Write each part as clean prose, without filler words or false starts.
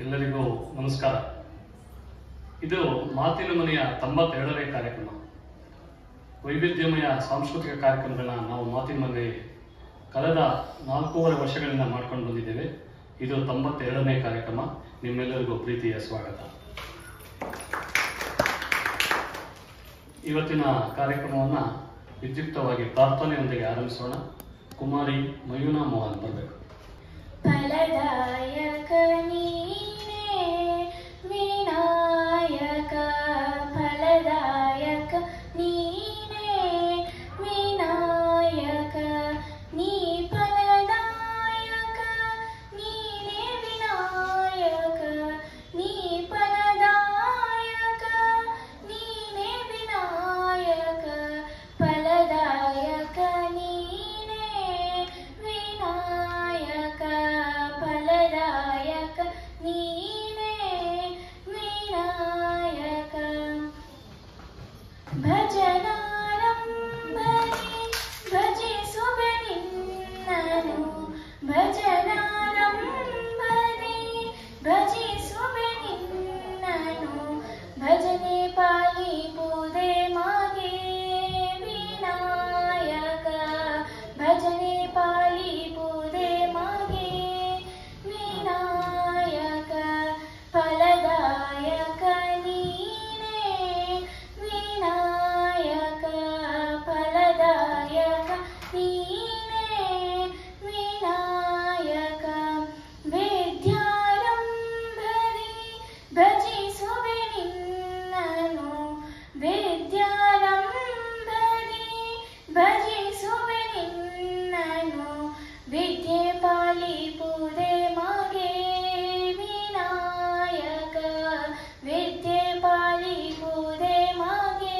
ಎಲ್ಲರಿಗೂ ನಮಸ್ಕಾರ. ಇದು ಮಾತಿನ ಮನೆಯ 92ನೇ ಕಾರ್ಯಕ್ರಮ. ವೈವಿಧ್ಯಮಯ ಸಾಂಸ್ಕೃತಿಕ ಕಾರ್ಯಕ್ರಮಗಳನ್ನ ನಾವು ಮಾತಿನ ಮನೆ ಕಳೆದ 4.5 ವರ್ಷಗಳಿಂದ ಮಾಡ್ಕೊಂಡು ಬಂದಿದ್ದೇವೆ. ಇದು 92ನೇ ಕಾರ್ಯಕ್ರಮ. ನಿಮ್ಮೆಲ್ಲರಿಗೂ ಪ್ರೀತಿಯ ಸ್ವಾಗತ. ಇವತ್ತಿನ ಕಾರ್ಯಕ್ರಮವನ್ನು ವಿದ್ಯುಕ್ತವಾಗಿ ಪ್ರಾರ್ಥನೆಯೊಂದಿಗೆ ಆರಂಭಿಸೋಣ. ಕುಮಾರಿ ಮಯೂನಾ ಮೋಹನ್ ಬರಬೇಕು. ಫಲದಾಯಕ ನೀನೇ ವಿನಾಯಕ, ಫಲದಾಯಕ ನೀನೇ ವಿನಾಯಕ, ನೀ ಫಲದಾಯಕ ನೀನೇ ವಿನಾಯಕ, ನೀ ಫಲದಾಯಕ ನೀನೇ ವಿನಾಯಕ, ಫಲದಾಯಕ ನೀನೇ ವಿನಾಯಕ, ಫಲದಾಯಕ ನೀನೇ ವಿನಾಯಕ. ಭಜನಾರಂಭನೆ ಭಜಿಸುವೆ ನಿನ್ನನು, ಭಜನಾರಂಭನೆ ಭಜಿಸುವೆ ನಿನ್ನನು, ಭಜನೆ ಪಾಲಿಪುದೆ ಮಾಗೆ ವಿನಾಯಕ, ಭಜನೆ ಪಾಲಿಪುದೆ ಮಾಗೆ ವಿನಾಯಕ, ಫಲದಾಯಕ ನೀನೇ ವಿನಾಯಕ, ಫಲದಾಯಕ ನೀನೇ ವಿನಾಯಕ. ವಿದ್ಯಾರಂಭನೆ ಭಜಿಸುವೆ ನಿನ್ನನು, ವಿದ್ಯಾರಂಭನೆ ಭಜಿಸುವೆ ನಿನ್ನನು, ವಿದ್ಯೆ ಪಾಲಿಪುದೆ ಮಾಗೆ ವಿನಾಯಕ, ವಿದ್ಯೆ ಪಾಲಿಪುದೆ ಮಾಗೆ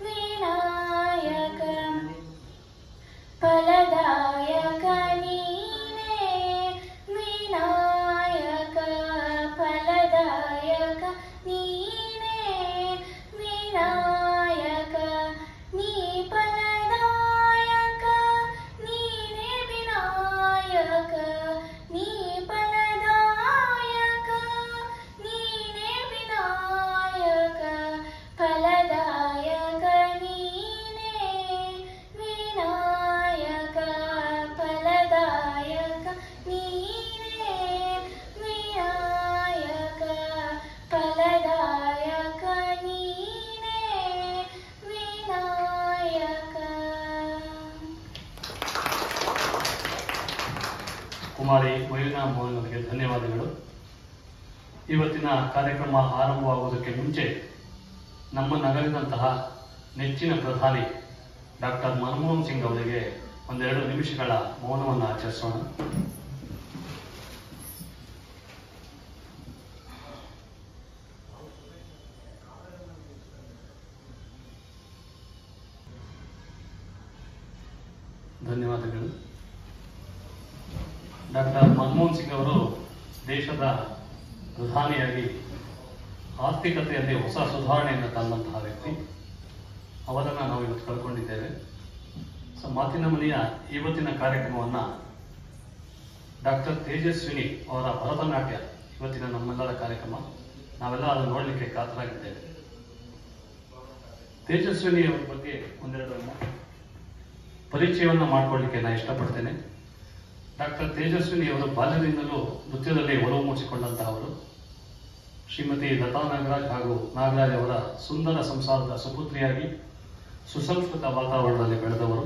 ವಿನಾಯಕ, ಫಲದಾಯಕ ನೀನೇ ವಿನಾಯಕ, ಫಲದಾಯಕ ನೀನೇ ವಿನಾಯಕ, ನೀ ಫಲದಾಯಕ ನೀನೇ ವಿನಾಯಕ, ನೀ ಫಲದಾಯಕ ನೀನೇ ವಿನಾಯಕ, ಫಲದಾಯಕ ನೀನೇ ವಿನಾಯಕ, ಫಲದಾಯಕ ನೀನೇ ವಿನಾಯಕ, ಫಲದಾಯಕ ನೀನೇ ವಿನಾಯಕ. ಕುಮಾರಿ ಮಯೂನಾ ಮೋಹನ್ ಅವರಿಗೆ ಧನ್ಯವಾದಗಳು. ಇವತ್ತಿನ ಕಾರ್ಯಕ್ರಮ ಆರಂಭವಾಗುವುದಕ್ಕೆ ಮುಂಚೆ ನಮ್ಮ ನಗರದಂತಹ ನೆಚ್ಚಿನ ಪ್ರಧಾನಿ ಡಾಕ್ಟರ್ ಮನಮೋಹನ್ ಸಿಂಗ್ ಅವರಿಗೆ 1-2 ನಿಮಿಷಗಳ ಮೌನವನ್ನು ಆಚರಿಸೋಣ. ಧನ್ಯವಾದಗಳು. ಡಾಕ್ಟರ್ ಮನಮೋಹನ್ ಸಿಂಗ್ ಅವರು ದೇಶದ ಪ್ರಧಾನಿಯಾಗಿ ಆರ್ಥಿಕತೆಯಲ್ಲಿ ಹೊಸ ಸುಧಾರಣೆಯನ್ನು ತಂದಂತಹ ವ್ಯಕ್ತಿ. ಅವರನ್ನು ನಾವು ಇವತ್ತು ಕಳ್ಕೊಂಡಿದ್ದೇವೆ. ಮಾತಿನ ಮನೆಯ ಇವತ್ತಿನ ಕಾರ್ಯಕ್ರಮವನ್ನು ಡಾಕ್ಟರ್ ತೇಜಸ್ವಿನಿ ಅವರ ಭರತನಾಟ್ಯ ಇವತ್ತಿನ ನಮ್ಮೆಲ್ಲರ ಕಾರ್ಯಕ್ರಮ. ನಾವೆಲ್ಲ ಅದನ್ನು ನೋಡಲಿಕ್ಕೆ ಕಾತರಾಗಿದ್ದೇವೆ. ತೇಜಸ್ವಿನಿ ಅವರ ಬಗ್ಗೆ 1-2 ಪರಿಚಯವನ್ನು ಮಾಡಿಕೊಳ್ಳಲಿಕ್ಕೆ ನಾನು ಇಷ್ಟಪಡ್ತೇನೆ. ಡಾಕ್ಟರ್ ತೇಜಸ್ವಿನಿ ಅವರು ಬಾಲ್ಯದಿಂದಲೂ ನೃತ್ಯದಲ್ಲಿ ಒಲವು ಮೂಡಿಸಿಕೊಂಡಂತಹವರು. ಶ್ರೀಮತಿ ಲತಾ ನಾಗರಾಜ್ ಹಾಗೂ ನಾಗರಾಜ್ ಅವರ ಸುಂದರ ಸಂಸಾರದ ಸುಪುತ್ರಿಯಾಗಿ ಸುಸಂಸ್ಕೃತ ವಾತಾವರಣದಲ್ಲಿ ಬೆಳೆದವರು.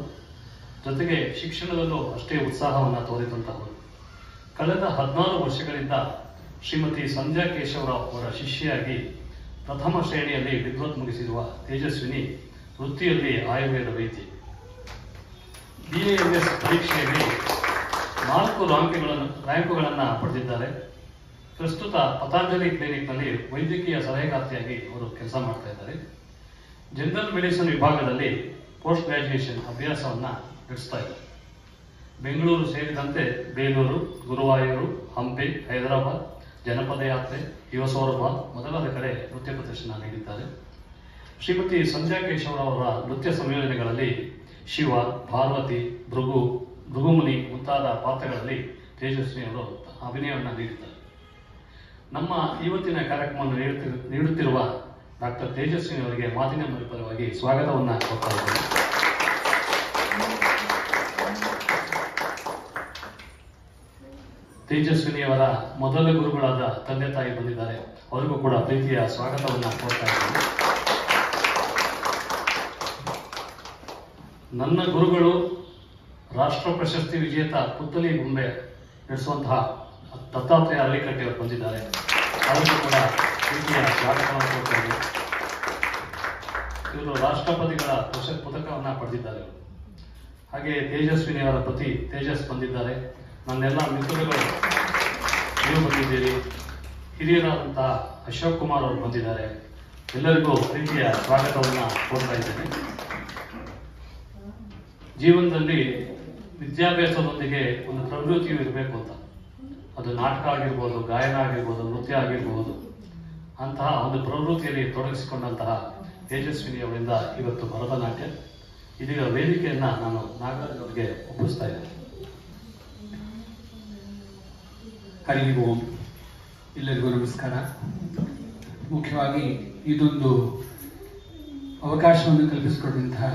ಜೊತೆಗೆ ಶಿಕ್ಷಣದಲ್ಲೂ ಅಷ್ಟೇ ಉತ್ಸಾಹವನ್ನು ತೋರಿದಂತಹವರು. ಕಳೆದ 14 ವರ್ಷಗಳಿಂದ ಶ್ರೀಮತಿ ಸಂಧ್ಯಾ ಕೇಶವರಾವ್ ಅವರ ಶಿಷ್ಯೆಯಾಗಿ ಪ್ರಥಮ ಶ್ರೇಣಿಯಲ್ಲಿ ವಿದ್ವತ್ ಮುಗಿಸಿರುವ ತೇಜಸ್ವಿನಿ ವೃತ್ತಿಯಲ್ಲಿ ಆಯುರ್ವೇದ ವೈದ್ಯೆ. BAMS ಪರೀಕ್ಷೆಯಲ್ಲಿ 4 ರ್ಯಾಂಕುಗಳನ್ನು ಪಡೆದಿದ್ದಾರೆ. ಪ್ರಸ್ತುತ ಪತಾಂಜಲಿ ಕ್ಲಿನಿಕ್ನಲ್ಲಿ ವೈದ್ಯಕೀಯ ಸಲಹೆಗಾರ್ತಿಯಾಗಿ ಅವರು ಕೆಲಸ ಮಾಡ್ತಾ ಇದ್ದಾರೆ. ಜನರಲ್ ಮೆಡಿಸಿನ್ ವಿಭಾಗದಲ್ಲಿ ಪೋಸ್ಟ್ ಗ್ರಾಜ್ಯುಯೇಷನ್ ಅಭ್ಯಾಸವನ್ನು ನಡೆಸ್ತಾ ಇದ್ದಾರೆ. ಬೆಂಗಳೂರು ಸೇರಿದಂತೆ ಬೇಲೂರು, ಗುರುವಾಯೂರು, ಹಂಪಿ, ಹೈದರಾಬಾದ್, ಜನಪದ ಯಾತ್ರೆ, ಯುವ ಸೌರಭ ಮೊದಲಾದ ಕಡೆ ನೃತ್ಯ ಪ್ರದರ್ಶನ ನೀಡಿದ್ದಾರೆ. ಶ್ರೀಮತಿ ಸಂಧ್ಯಾ ಕೇಶವರಾವ್ ಅವರ ನೃತ್ಯ ಸಂಯೋಜನೆಗಳಲ್ಲಿ ಶಿವ, ಪಾರ್ವತಿ, ಭೃಗುಮುನಿ ಮುಂತಾದ ಪಾತ್ರಗಳಲ್ಲಿ ತೇಜಸ್ವಿನಿ ಅವರು ಅಭಿನಯವನ್ನು ನೀಡಿದ್ದಾರೆ. ನಮ್ಮ ಇವತ್ತಿನ ಕಾರ್ಯಕ್ರಮವನ್ನು ನೀಡುತ್ತಿರುವ ಡಾಕ್ಟರ್ ತೇಜಸ್ವಿನಿ ಅವರಿಗೆ ಮಾತಿನ ಪರವಾಗಿ ಸ್ವಾಗತವನ್ನು ಕೊಡ್ತಾ ಇದ್ದೇನೆ. ತೇಜಸ್ವಿನಿಯವರ ಮೊದಲ ಗುರುಗಳಾದ ತಂದೆ ತಾಯಿ ಬಂದಿದ್ದಾರೆ, ಅವರಿಗೂ ಕೂಡ ಪ್ರೀತಿಯ ಸ್ವಾಗತವನ್ನು ಕೊಡ್ತಾ ಇದ್ದೇನೆ. ನನ್ನ ಗುರುಗಳು ರಾಷ್ಟ್ರ ಪ್ರಶಸ್ತಿ ವಿಜೇತ ಪುತ್ತಲಿ ಗೊಂಬೆ ನಡೆಸುವಂತಹ ದತ್ತಾತ್ರೇಯ ಹಳ್ಳಿಕಟ್ಟೆಯವರು ಬಂದಿದ್ದಾರೆ, ಅವರಿಗೂ ಕೂಡ ಪ್ರೀತಿಯ ಸ್ವಾಗತವನ್ನು ಕೊಡ್ತಾ ಇದ್ದೇನೆ. ಇವರು ರಾಷ್ಟ್ರಪತಿಗಳ ಪದಕವನ್ನು ಪಡೆದಿದ್ದಾರೆ. ಹಾಗೆ ತೇಜಸ್ವಿನಿಯವರ ಪತಿ ತೇಜಸ್ ಬಂದಿದ್ದಾರೆ. ನನ್ನೆಲ್ಲ ಮಿತ್ರಗಳು ನೀವು ಬಂದಿದ್ದೀರಿ. ಹಿರಿಯರಾದಂತಹ ಅಶೋಕ್ ಕುಮಾರ್ ಅವರು ಬಂದಿದ್ದಾರೆ. ಎಲ್ಲರಿಗೂ ಪ್ರೀತಿಯ ಸ್ವಾಗತವನ್ನು ಕೊಡ್ತಾ ಇದ್ದೇನೆ. ಜೀವನದಲ್ಲಿ ವಿದ್ಯಾಭ್ಯಾಸದೊಂದಿಗೆ ಒಂದು ಪ್ರವೃತ್ತಿಯು ಇರಬೇಕು ಅಂತ, ಅದು ನಾಟಕ ಆಗಿರ್ಬೋದು, ಗಾಯನ ಆಗಿರ್ಬೋದು, ನೃತ್ಯ ಆಗಿರಬಹುದು. ಅಂತಹ ಒಂದು ಪ್ರವೃತ್ತಿಯಲ್ಲಿ ತೊಡಗಿಸಿಕೊಂಡಂತಹ ತೇಜಸ್ವಿನಿ ಅವರಿಂದ ಇವತ್ತು ಭರತನಾಟ್ಯ. ಇದೀಗ ವೇದಿಕೆಯನ್ನ ನಾನು ನಾಗರಾಜ್ ಅವರಿಗೆ ಒಪ್ಪಿಸ್ತಾ ಇದ್ದೇನೆ. ಹರಿ ಓಂ. ಎಲ್ಲರಿಗೂ ನಮಸ್ಕಾರ. ಮುಖ್ಯವಾಗಿ ಇದೊಂದು ಅವಕಾಶವನ್ನು ಕಲ್ಪಿಸಿಕೊಟ್ಟಂತಹ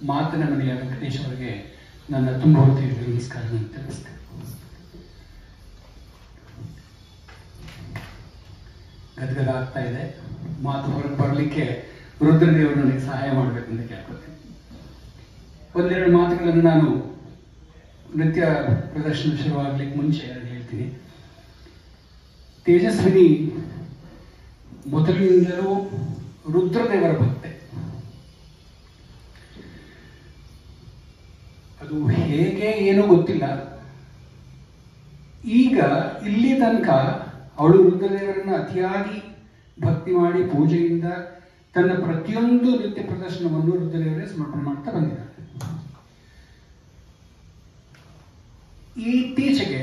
ಮಾತಿನ ಮನೆಯ ವೆಂಕಟೇಶ್ ಅವರಿಗೆ ನನ್ನ ತುಂಬ ಹೊತ್ತಿಗೆ ನಮಸ್ಕಾರವನ್ನು ತಿಳಿಸ್ತೇನೆ. ಗದಗದ ಆಗ್ತಾ ಇದೆ, ಮಾತು ಹೊರಗೆ ಬರಲಿಕ್ಕೆ ರುದ್ರದೇವರು ನನಗೆ ಸಹಾಯ ಮಾಡಬೇಕಂತ ಕೇಳ್ಕೊಳ್ತೇನೆ. ಒಂದೆರಡು ಮಾತುಗಳನ್ನು ನಾನು ನೃತ್ಯ ಪ್ರದರ್ಶನ ಶುರುವಾಗಲಿಕ್ಕೆ ಮುಂಚೆ ಹೇಳ್ತೀನಿ. ತೇಜಸ್ವಿನಿ ಮೊದಲಿನಿಂದಲೂ ರುದ್ರದೇವರ ಭಕ್ತೆ. ಅದು ಹೇಗೆ ಏನೂ ಗೊತ್ತಿಲ್ಲ. ಈಗ ಇಲ್ಲಿ ತನಕ ಅವಳು ರುದ್ರದೇವರನ್ನ ಅತಿಯಾಗಿ ಭಕ್ತಿ ಮಾಡಿ ಪೂಜೆಯಿಂದ ತನ್ನ ಪ್ರತಿಯೊಂದು ನೃತ್ಯ ಪ್ರದರ್ಶನವನ್ನು ರುದ್ರದೇವರೇ ಸಮರ್ಪಣೆ ಮಾಡ್ತಾ ಬಂದಿದ್ದಾಳೆ. ಇತ್ತೀಚೆಗೆ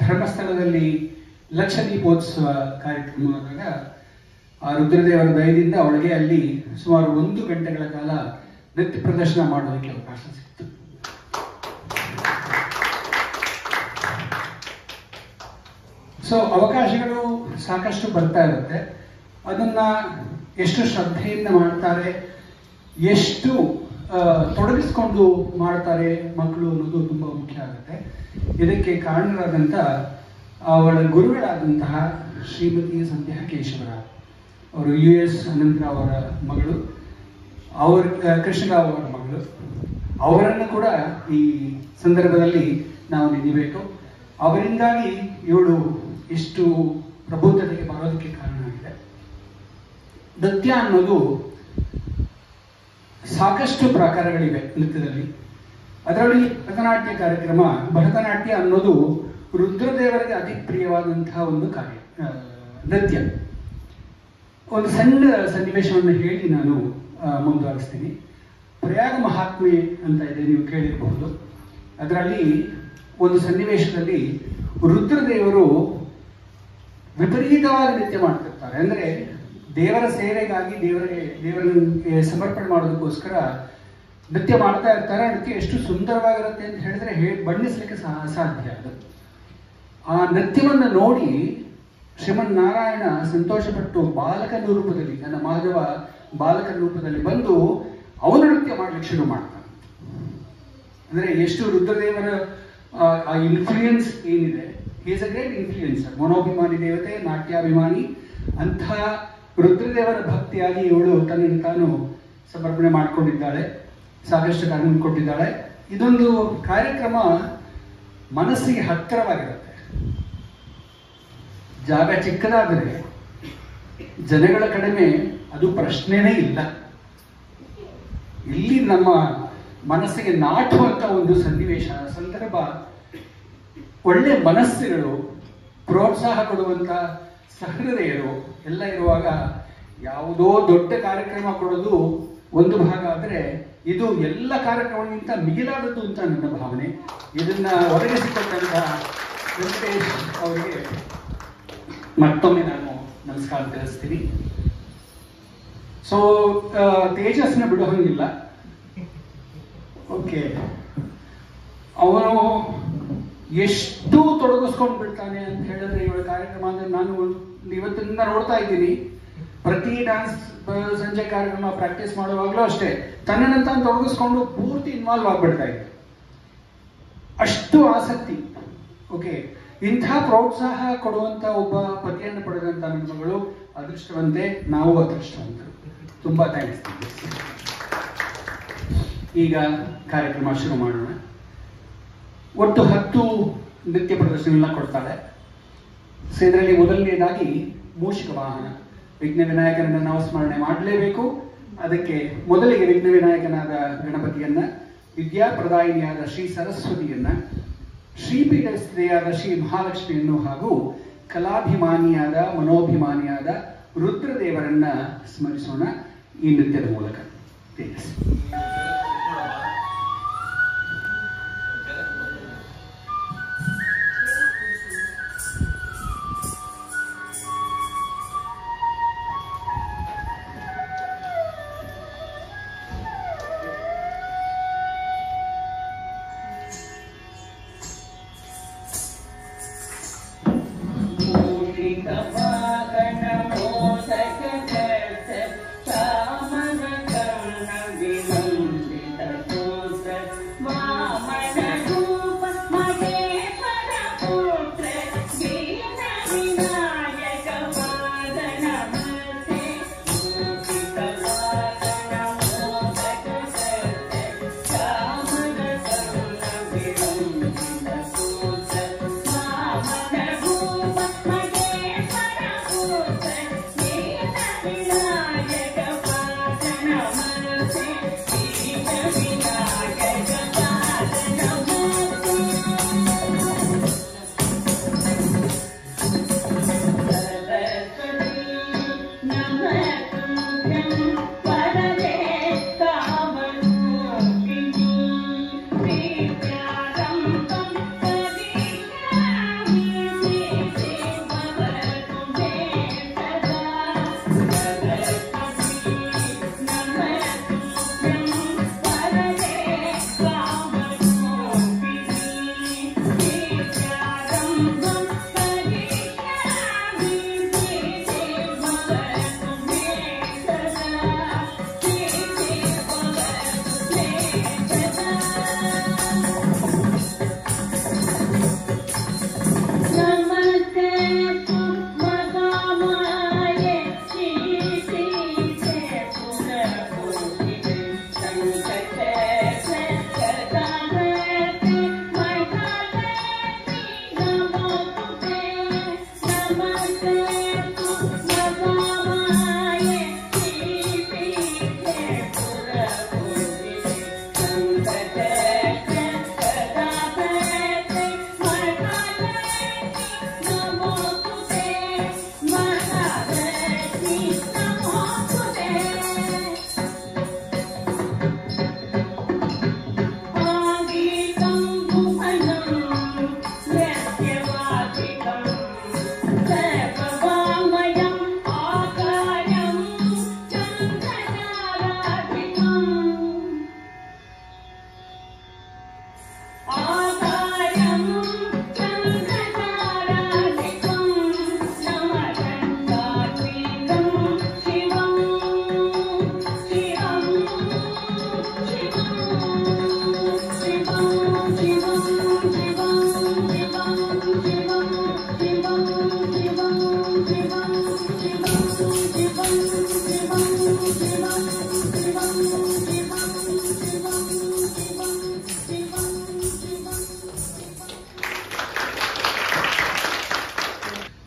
ಧರ್ಮಸ್ಥಳದಲ್ಲಿ ಲಕ್ಷ ದೀಪೋತ್ಸವ ಕಾರ್ಯಕ್ರಮವಾದಾಗ ಆ ರುದ್ರದೇವರ ದಯದಿಂದ ಅವಳಿಗೆ ಅಲ್ಲಿ ಸುಮಾರು 1 ಗಂಟೆಗಳ ಕಾಲ ನೃತ್ಯ ಪ್ರದರ್ಶನ ಮಾಡೋದಕ್ಕೆ ಅವಕಾಶ ಸಿಕ್ತು. ಸೊ ಅವಕಾಶಗಳು ಸಾಕಷ್ಟು ಬರ್ತಾ ಇರುತ್ತೆ. ಅದನ್ನ ಎಷ್ಟು ಶ್ರದ್ಧೆಯಿಂದ ಮಾಡ್ತಾರೆ, ಎಷ್ಟು ತೊಡಗಿಸ್ಕೊಂಡು ಮಾಡ್ತಾರೆ ಮಕ್ಕಳು ಅನ್ನೋದು ತುಂಬಾ ಮುಖ್ಯ ಆಗುತ್ತೆ. ಇದಕ್ಕೆ ಕಾರಣರಾದಂಥ ಅವಳ ಗುರುಗಳಾದಂತಹ ಶ್ರೀಮತಿ ಸಂಧ್ಯಾ ಕೇಶವರ ಅವರು US ಅನಂತರ ಅವರ ಮಗಳು, ಕೃಷ್ಣರಾವ್ ಅವರ ಮಗಳು, ಅವರನ್ನು ಕೂಡ ಈ ಸಂದರ್ಭದಲ್ಲಿ ನಾವು ನೆನೆಯಬೇಕು. ಅವರಿಂದಾಗಿ ಇವಳು ಇಷ್ಟು ಪ್ರಬುದ್ಧತೆಗೆ ಬರೋದಕ್ಕೆ ಕಾರಣ ಆಗಿದೆ. ನೃತ್ಯ ಅನ್ನೋದು ಸಾಕಷ್ಟು ಪ್ರಕಾರಗಳಿವೆ ನೃತ್ಯದಲ್ಲಿ. ಅದರಲ್ಲಿ ಭರತನಾಟ್ಯ ಕಾರ್ಯಕ್ರಮ, ಭರತನಾಟ್ಯ ಅನ್ನೋದು ರುದ್ರದೇವರಿಗೆ ಅತಿ ಪ್ರಿಯವಾದಂತಹ ಒಂದು ನೃತ್ಯ. ಒಂದು ಸಣ್ಣ ಸನ್ನಿವೇಶವನ್ನು ಹೇಳಿ ನಾನು ಮುಂದುವರಿಸ್ತೀನಿ. ಪ್ರಯಾಗ ಮಹಾತ್ಮೆ ಅಂತ ಇದೆ, ನೀವು ಕೇಳಿರಬಹುದು. ಅದರಲ್ಲಿ ಒಂದು ಸನ್ನಿವೇಶದಲ್ಲಿ ರುದ್ರದೇವರು ವಿಪರೀತವಾಗಿ ನೃತ್ಯ ಮಾಡ್ತಿರ್ತಾರೆ. ಅಂದ್ರೆ ದೇವರ ಸೇವೆಗಾಗಿ ದೇವರಿಗೆ ಸಮರ್ಪಣೆ ಮಾಡೋದಕ್ಕೋಸ್ಕರ ನೃತ್ಯ ಮಾಡ್ತಾ ಇರ್ತಾರೆ. ನೃತ್ಯ ಎಷ್ಟು ಸುಂದರವಾಗಿರುತ್ತೆ ಅಂತ ಹೇಳಿದ್ರೆ ಬಣ್ಣಿಸ್ಲಿಕ್ಕೆ ಅಸಾಧ್ಯ. ಅದು ಆ ನೃತ್ಯವನ್ನು ನೋಡಿ ಶ್ರೀಮನ್ನಾರಾಯಣ ಸಂತೋಷಪಟ್ಟು ಬಾಲಕನ ರೂಪದಲ್ಲಿ, ನನ್ನ ಮಾಧವ ಬಾಲಕನ ರೂಪದಲ್ಲಿ ಬಂದು ಅವನ ನೃತ್ಯ ಮಾಡ್ಲಿಕ್ಕೆ ಶುರು ಮಾಡ್ತಾನೆ. ಅಂದ್ರೆ ಎಷ್ಟು ರುದ್ರದೇವರ ಆ ಇನ್ಫ್ಲೂಯೆನ್ಸ್ ಏನಿದೆ. ಈಸ್ ಅ ಗ್ರೇಟ್ ಇನ್ಫ್ಲೂಯೆನ್ಸರ್, ಮನೋಭಿಮಾನಿ ದೇವತೆ, ನಾಟ್ಯಾಭಿಮಾನಿ. ಅಂಥ ರುದ್ರದೇವರ ಭಕ್ತಿಯಾಗಿ ಇವಳು ತನ್ನನ್ನು ತಾನು ಸಮರ್ಪಣೆ ಮಾಡಿಕೊಂಡಿದ್ದಾಳೆ, ಸಾಕಷ್ಟು ಕಾರ್ಯಕ್ರಮ ಕೊಟ್ಟಿದ್ದಾಳೆ. ಇದೊಂದು ಕಾರ್ಯಕ್ರಮ ಮನಸ್ಸಿಗೆ ಹತ್ತಿರವಾಗಿರುತ್ತೆ. ಜಾಗ ಚಿಕ್ಕದಾದರೆ ಜನಗಳ ಕಡಿಮೆ, ಅದು ಪ್ರಶ್ನೆನೇ ಇಲ್ಲ. ಇಲ್ಲಿ ನಮ್ಮ ಮನಸ್ಸಿಗೆ ನಾಟುವಂತ ಒಂದು ಸನ್ನಿವೇಶ, ಸಂದರ್ಭ, ಒಳ್ಳೆ ಮನಸ್ಸುಗಳು, ಪ್ರೋತ್ಸಾಹ ಕೊಡುವಂತ ಸಹೃದಯರು ಎಲ್ಲ ಇರುವಾಗ ಯಾವುದೋ ದೊಡ್ಡ ಕಾರ್ಯಕ್ರಮ ಕೊಡೋದು ಒಂದು ಭಾಗ ಆದರೆ, ಇದು ಎಲ್ಲ ಕಾರ್ಯಕ್ರಮಕ್ಕಿಂತ ಮಿಗಿಲಾದದ್ದು ಅಂತ ನನ್ನ ಭಾವನೆ. ಇದನ್ನ ಒದಗಿಸಿಕೊಟ್ಟಂತಹ ವೆಂಕಟೇಶ್ ಅವರಿಗೆ ಮತ್ತೊಮ್ಮೆ ನಾನು ನಮಸ್ಕಾರ ತಿಳಿಸ್ತೀನಿ. ಸೊ ತೇಜಸ್ನ ಬಿಡೋ ಹಂಗಿಲ್ಲ. ಓಕೆ, ಅವನು ಎಷ್ಟು ತೊಡಗಿಸ್ಕೊಂಡು ಬಿಡ್ತಾನೆ ಅಂತ ಹೇಳಿದ್ರೆ ಇವಳ ಕಾರ್ಯಕ್ರಮ ಅಂದ್ರೆ ನಾನು ಇವತ್ತಿನಿಂದ ನೋಡ್ತಾ ಇದ್ದೀನಿ. ಪ್ರತಿ ಡ್ಯಾನ್ಸ್ ಸಂಜೆ ಕಾರ್ಯಕ್ರಮ ಪ್ರಾಕ್ಟೀಸ್ ಮಾಡುವಾಗಲೂ ಅಷ್ಟೇ ತನ್ನನ್ನು ತಾನು ತೊಡಗಿಸ್ಕೊಂಡು ಪೂರ್ತಿ ಇನ್ವಾಲ್ವ್ ಆಗ್ಬಿಡ್ತಾ ಇದೆ. ಅಷ್ಟು ಆಸಕ್ತಿ. ಓಕೆ, ಇಂಥ ಪ್ರೋತ್ಸಾಹ ಕೊಡುವಂತ ಒಬ್ಬ ಪತಿಯನ್ನು ಪಡೆದಂತ ನನ್ನ ಮಗಳು ಅದೃಷ್ಟವಂತೆ, ನಾವು ಅದೃಷ್ಟವಂತರು. ತುಂಬಾ ಥ್ಯಾಂಕ್ಸ್. ಈಗ ಕಾರ್ಯಕ್ರಮ ಶುರು ಮಾಡೋಣ. ಒಟ್ಟು 10 ನೃತ್ಯ ಪ್ರದರ್ಶನ ಕೊಡ್ತಾಳೆ. ಸೊ ಇದರಲ್ಲಿ ಮೊದಲನೇದಾಗಿ ಮೂಷಿಕ ವಾಹನ, ವಿಘ್ನ ವಿನಾಯಕನನ್ನ ನಾವು ಸ್ಮರಣೆ ಮಾಡಲೇಬೇಕು. ಅದಕ್ಕೆ ಮೊದಲಿಗೆ ವಿಘ್ನ ವಿನಾಯಕನಾದ ಗಣಪತಿಯನ್ನ, ವಿದ್ಯಾಪ್ರದಾಯಿನಿಯಾದ ಶ್ರೀ ಸರಸ್ವತಿಯನ್ನ, ಶ್ರೀಪೀಠಸ್ಥೆಯಾದ ಶ್ರೀ ಮಹಾಲಕ್ಷ್ಮಿಯನ್ನು ಹಾಗೂ ಕಲಾಭಿಮಾನಿಯಾದ ಮನೋಭಿಮಾನಿಯಾದ ರುದ್ರದೇವರನ್ನ ಸ್ಮರಿಸೋಣ ಈ ನೃತ್ಯದ ಮೂಲಕ.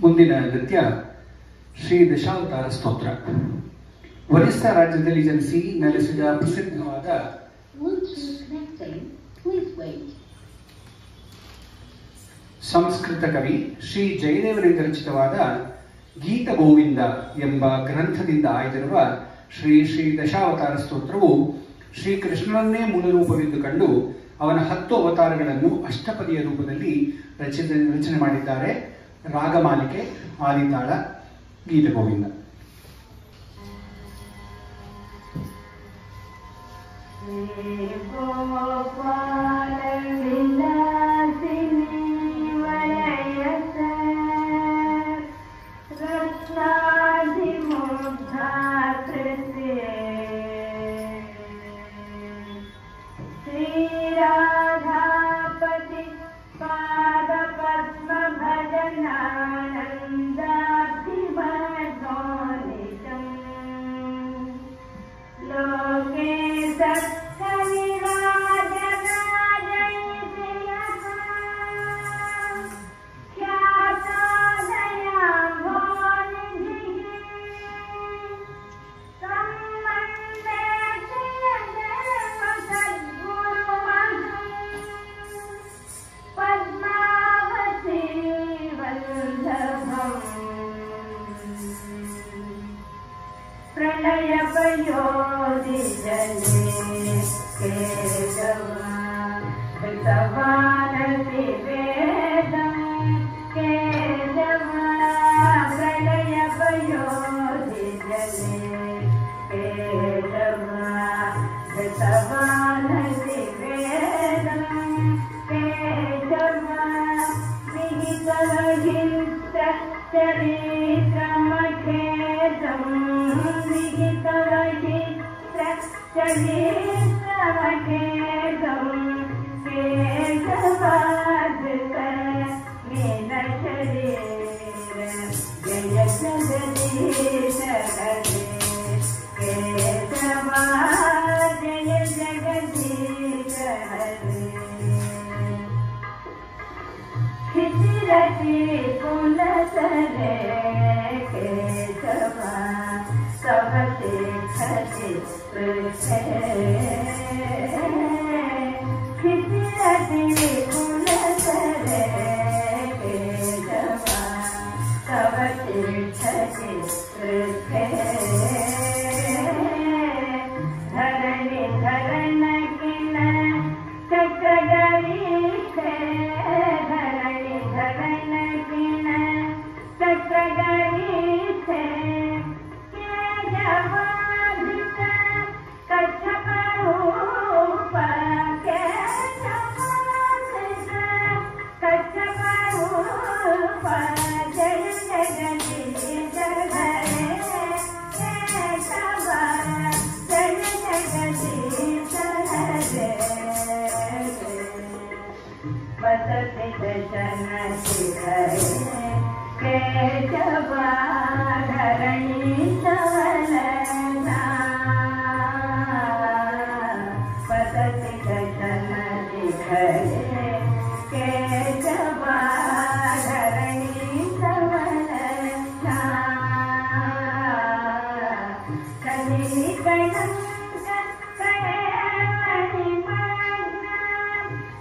ಮುಂದಿನ ನೃತ್ಯ ಶ್ರೀ ದಶಾವತಾರ ಸ್ತೋತ್ರ. ಒರಿಸ್ಸಾ ರಾಜ್ಯದಲ್ಲಿ ಜನಿಸಿ ನೆಲೆಸಿದ ಪ್ರಸಿದ್ಧವಾದ ಸಂಸ್ಕೃತ ಕವಿ ಶ್ರೀ ಜಯದೇವರಿಂದ ರಚಿತವಾದ ಗೀತ ಗೋವಿಂದ ಎಂಬ ಗ್ರಂಥದಿಂದ ಆಯ್ದಿರುವ ಶ್ರೀ ಶ್ರೀ ದಶಾವತಾರ ಸ್ತೋತ್ರವು ಶ್ರೀಕೃಷ್ಣನನ್ನೇ ಮೂಲ ರೂಪವೆಂದು ಕಂಡು ಅವನ 10 ಅವತಾರಗಳನ್ನು ಅಷ್ಟಪದಿಯ ರೂಪದಲ್ಲಿ ರಚನೆ ಮಾಡಿದ್ದಾರೆ. ರಾಗಮಾಲಿಕೆ, ಆದಿತಾಳ, ಗೀತ ಗೋವಿಂದ. ಗೋಪಾಲ ವಿಲಾಸಿನಿ ಪ್ರಳಯ ಪಯೋಧಿಸಲೇ ಕೇಶವ ಋತವಾನಸಿ ವೇದಂ ಕೇಶವ ಪ್ರಳಯ ಪಯೋಧಿಸಲೇ ಕೇಶವ ಋತವಾನಸಿ ವೇದಂ ಕೇಶವ ವಿಹಿತವಹಿತ ಚರಿತ್ರಮಖೇದಂ ವಿಹಿತವಹಿತ ಚರಿತ್ರಮಖೇದಂ ಕೇಶವಾಧೃತ ಮೇನ ಶರೀರ ಜಯ ಜಗದೀಶ ಹರೇ ಕೇಶವ ಜಯ ಜಗದೀಶ ಹರೇ रति पुनसरे केशव सब तीर्थति पृथे रति पुनसरे केशव सब तीर्थति पृथे धरणि धरण किन चक्रगरी धरण किन चक्रगरी थे केशवाधित कच्छप रूप केशवाधित कच्छप रूप जय जगदीश हरे केशव जय जगदीश हरे वसति दशन शिखरे केशव धरणि सवलना वसति दशन शिखरे केशव धरणि सवलना कली कणंक करे मणिमग्न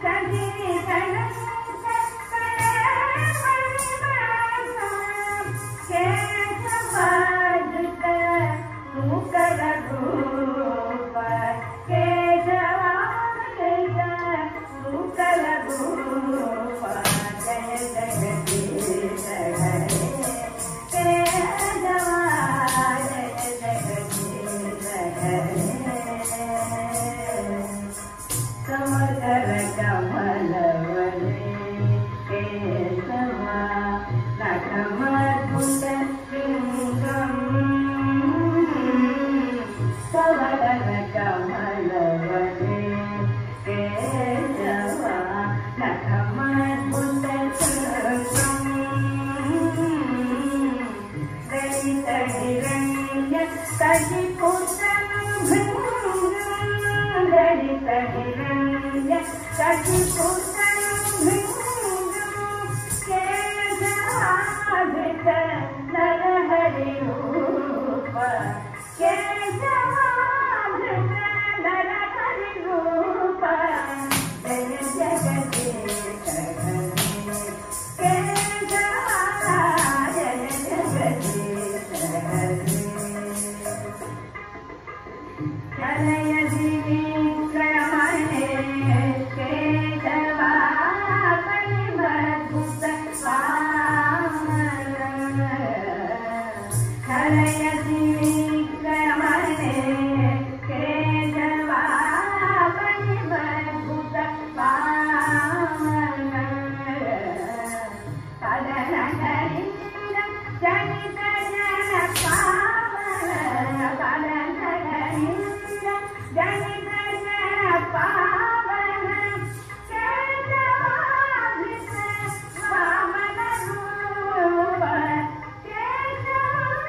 कली कणंक केशवाधृत नूकर रूप केशवाधृत नूकर रूप जय जगदीश हरे केशव जय जगदीश हरे समकर कमलवने केशव नखमकुण्ड शृङ्गम् सवदन कमलवने केशव नखमकुण्ड शृङ्गम् दलित हिरण्य कटिपुतनं भृङ्गम् दलित हिरण्य कटिपुतनं भृङ्गम् केशवाधृत नरहरि रूप केशवाधृत नरहरि रूप जय जगदीश हरे केशव जय जगदीश हरे हरय विक्रमणे केशव परिभूत वामन हरय विक्रमणे केशव परिभूत वामन पदनगरीन्द्र जनित जन पावन पदनगरीन्द्र जनित जन पावन केशवाधृत वामन रूप केशवाधृत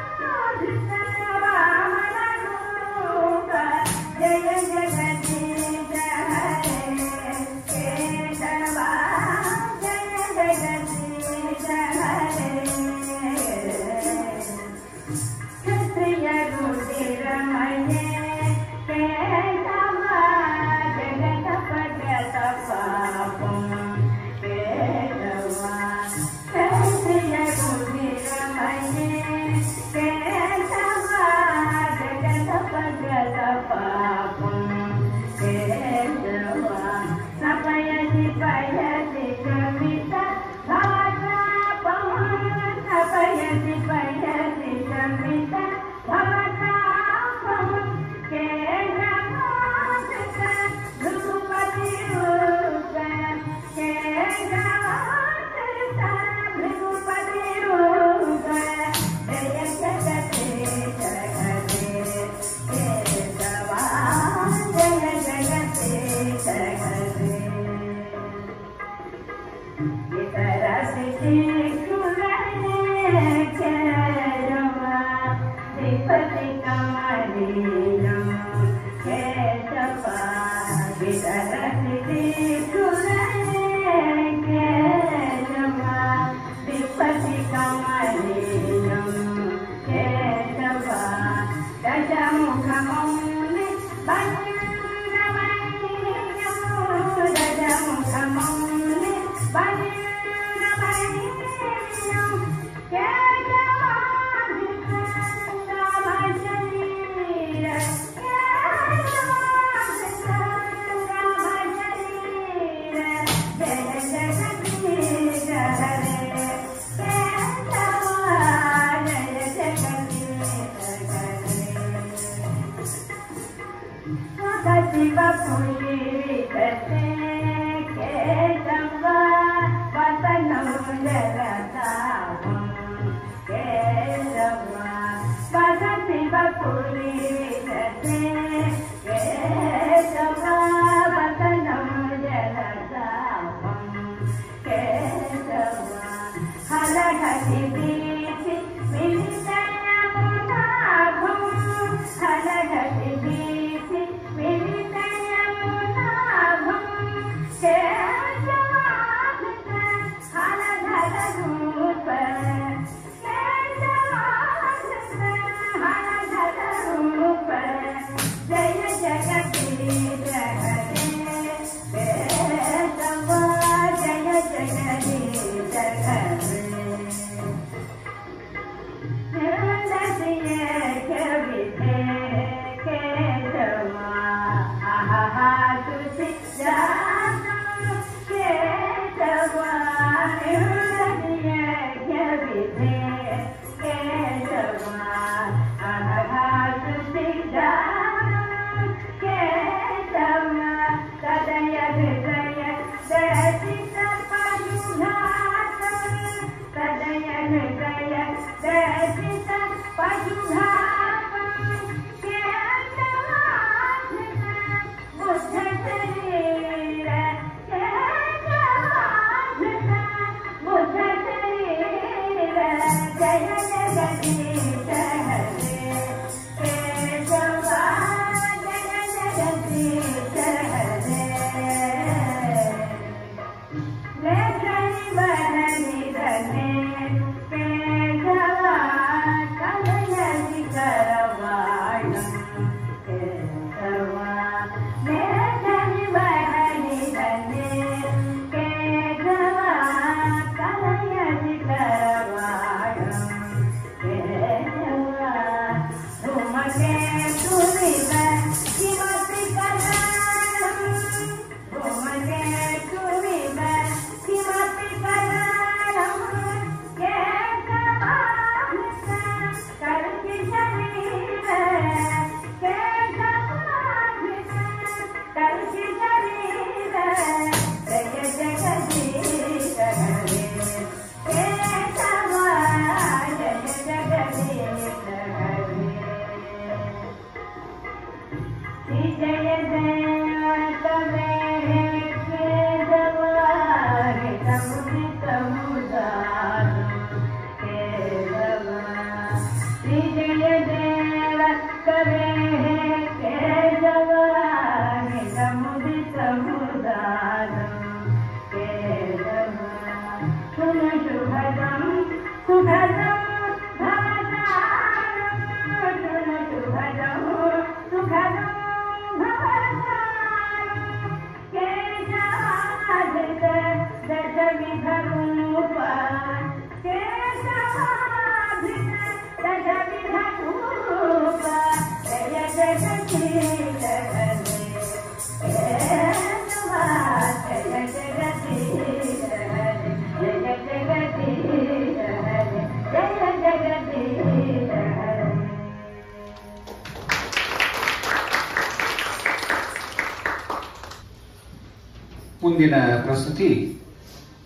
ಮುಂದಿನ ಪ್ರಸ್ತುತಿ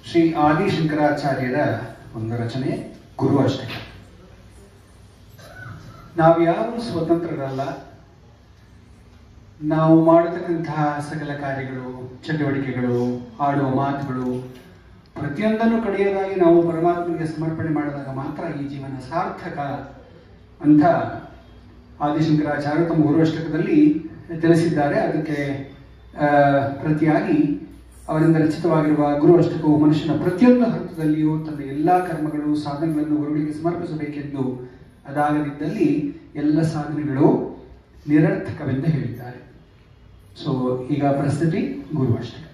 ಶ್ರೀ ಆದಿಶಂಕರಾಚಾರ್ಯರ ಒಂದು ರಚನೆ ಗುರು ಅಷ್ಟಕ. ನಾವ್ಯಾರೂ ಸ್ವತಂತ್ರರಲ್ಲ. ನಾವು ಮಾಡತಕ್ಕಂತಹ ಸಕಲ ಕಾರ್ಯಗಳು, ಚಟುವಟಿಕೆಗಳು, ಆಡುವ ಮಾತುಗಳು ಪ್ರತಿಯೊಂದನ್ನು ಕಡೆಯದಾಗಿ ನಾವು ಪರಮಾತ್ಮನಿಗೆ ಸಮರ್ಪಣೆ ಮಾಡಿದಾಗ ಮಾತ್ರ ಈ ಜೀವನ ಸಾರ್ಥಕ ಅಂತ ಆದಿಶಂಕರಾಚಾರ್ಯರು ತಮ್ಮ ಗುರುಅಷ್ಟಕದಲ್ಲಿ ತಿಳಿಸಿದ್ದಾರೆ. ಅದಕ್ಕೆ ಪ್ರತಿಯಾಗಿ ಅವರಿಂದ ರಚಿತವಾಗಿರುವ ಗುರು ಅಷ್ಟಕವು ಮನುಷ್ಯನ ಪ್ರತಿಯೊಂದು ಹಂತದಲ್ಲಿಯೂ ತನ್ನ ಎಲ್ಲಾ ಕರ್ಮಗಳು ಸಾಧನೆಗಳನ್ನು ಗುರುಗಳಿಗೆ ಸಮರ್ಪಿಸಬೇಕೆಂದು, ಅದಾಗದಿದ್ದಲ್ಲಿ ಎಲ್ಲ ಸಾಧನೆಗಳು ನಿರರ್ಥಕವೆಂದು ಹೇಳಿದ್ದಾರೆ. ಸೊ ಈಗ ಪ್ರಸ್ತುತಿ ಗುರು ಅಷ್ಟಕ.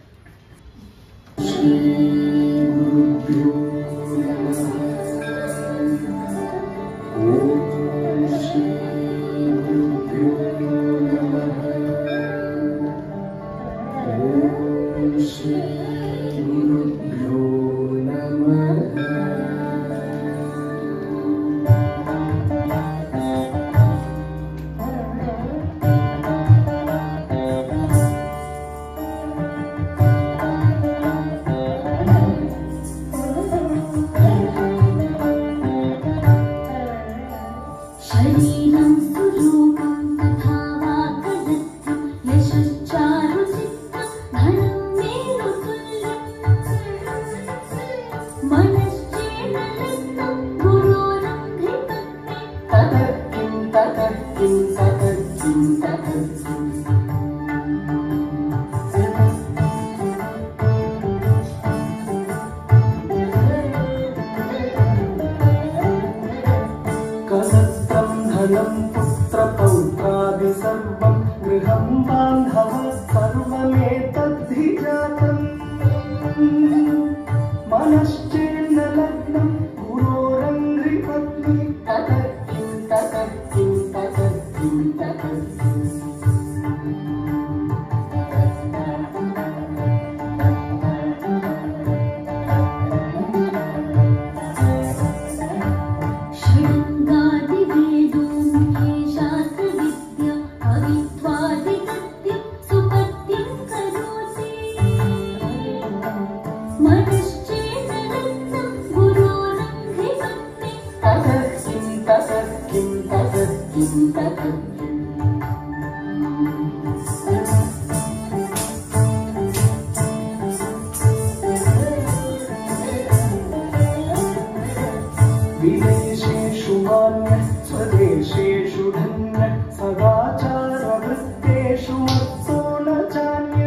विदेशेषु मान्य स्वदेशेषु धन्य सदाचारवृत्तेषु मत्तो न चान्य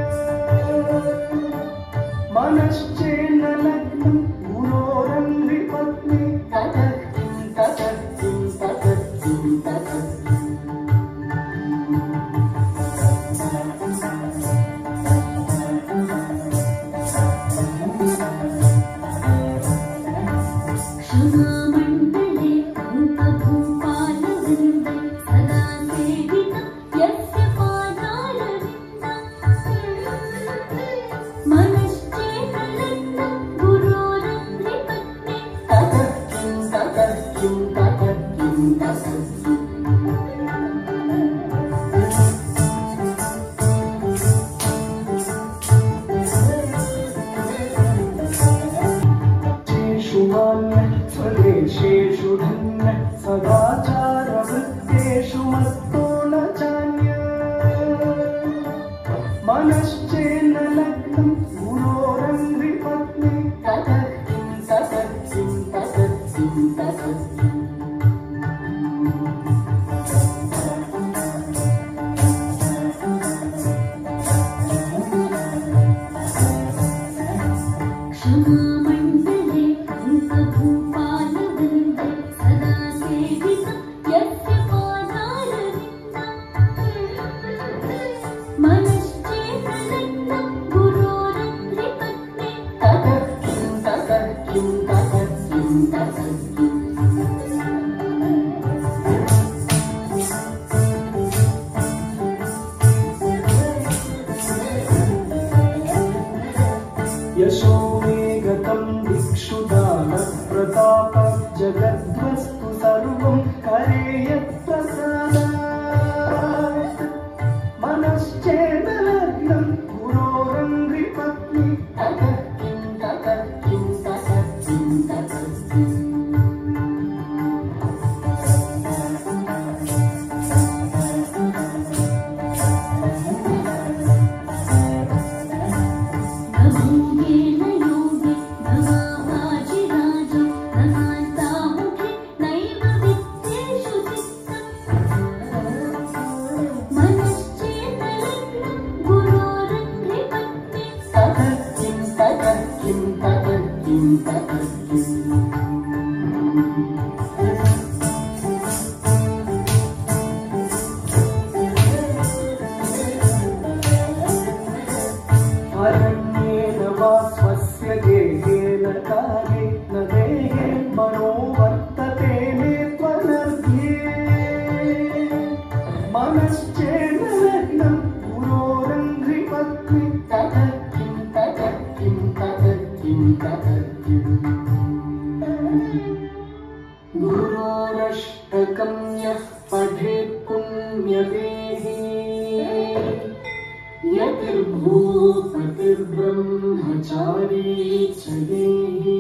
मनश्चेन्न लग्नं गुरोरङ्घ्रिपत्नी ततः किं ततः किं ततः किं ततः स्वदेशेषु धन्य सदाचारवृत्तेषु मत्तो न चान्य मनश्चेन्न लग्नं गुरोरङ्घ्रिपत्नी ततः किं ततः किं ततः किं ततः किं ततः किं अष्टकं यः पठेत् पुण्यदेहि यतिर्भूपतिर्ब्रह्मचारी च देहि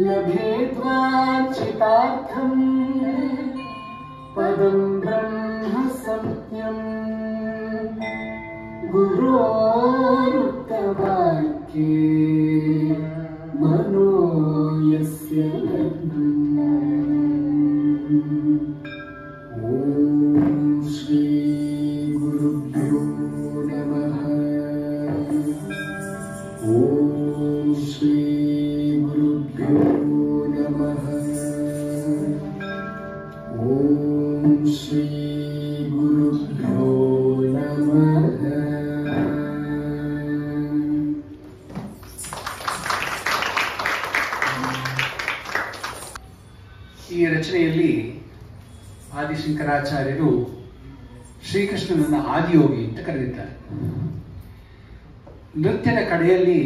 लभेद्वाञ्छितार्थं पदं ब्रह्म सत्यम् गुरोरुक्तवाक्ये मनो यस्य लग्नम्। ॐ श्री गुरुभ्यो नमः। ॐ श्री गुरुभ्यो नमः। ॐ श्री गुरुभ्यो नमः। ಈ ರಚನೆಯಲ್ಲಿ ಆದಿಶಂಕರಾಚಾರ್ಯರು ಶ್ರೀಕೃಷ್ಣನನ್ನ ಆದಿಯೋಗಿ ಅಂತ ಕರೆದಿದ್ದಾರೆ. ನೃತ್ಯದ ಕಡೆಯಲ್ಲಿ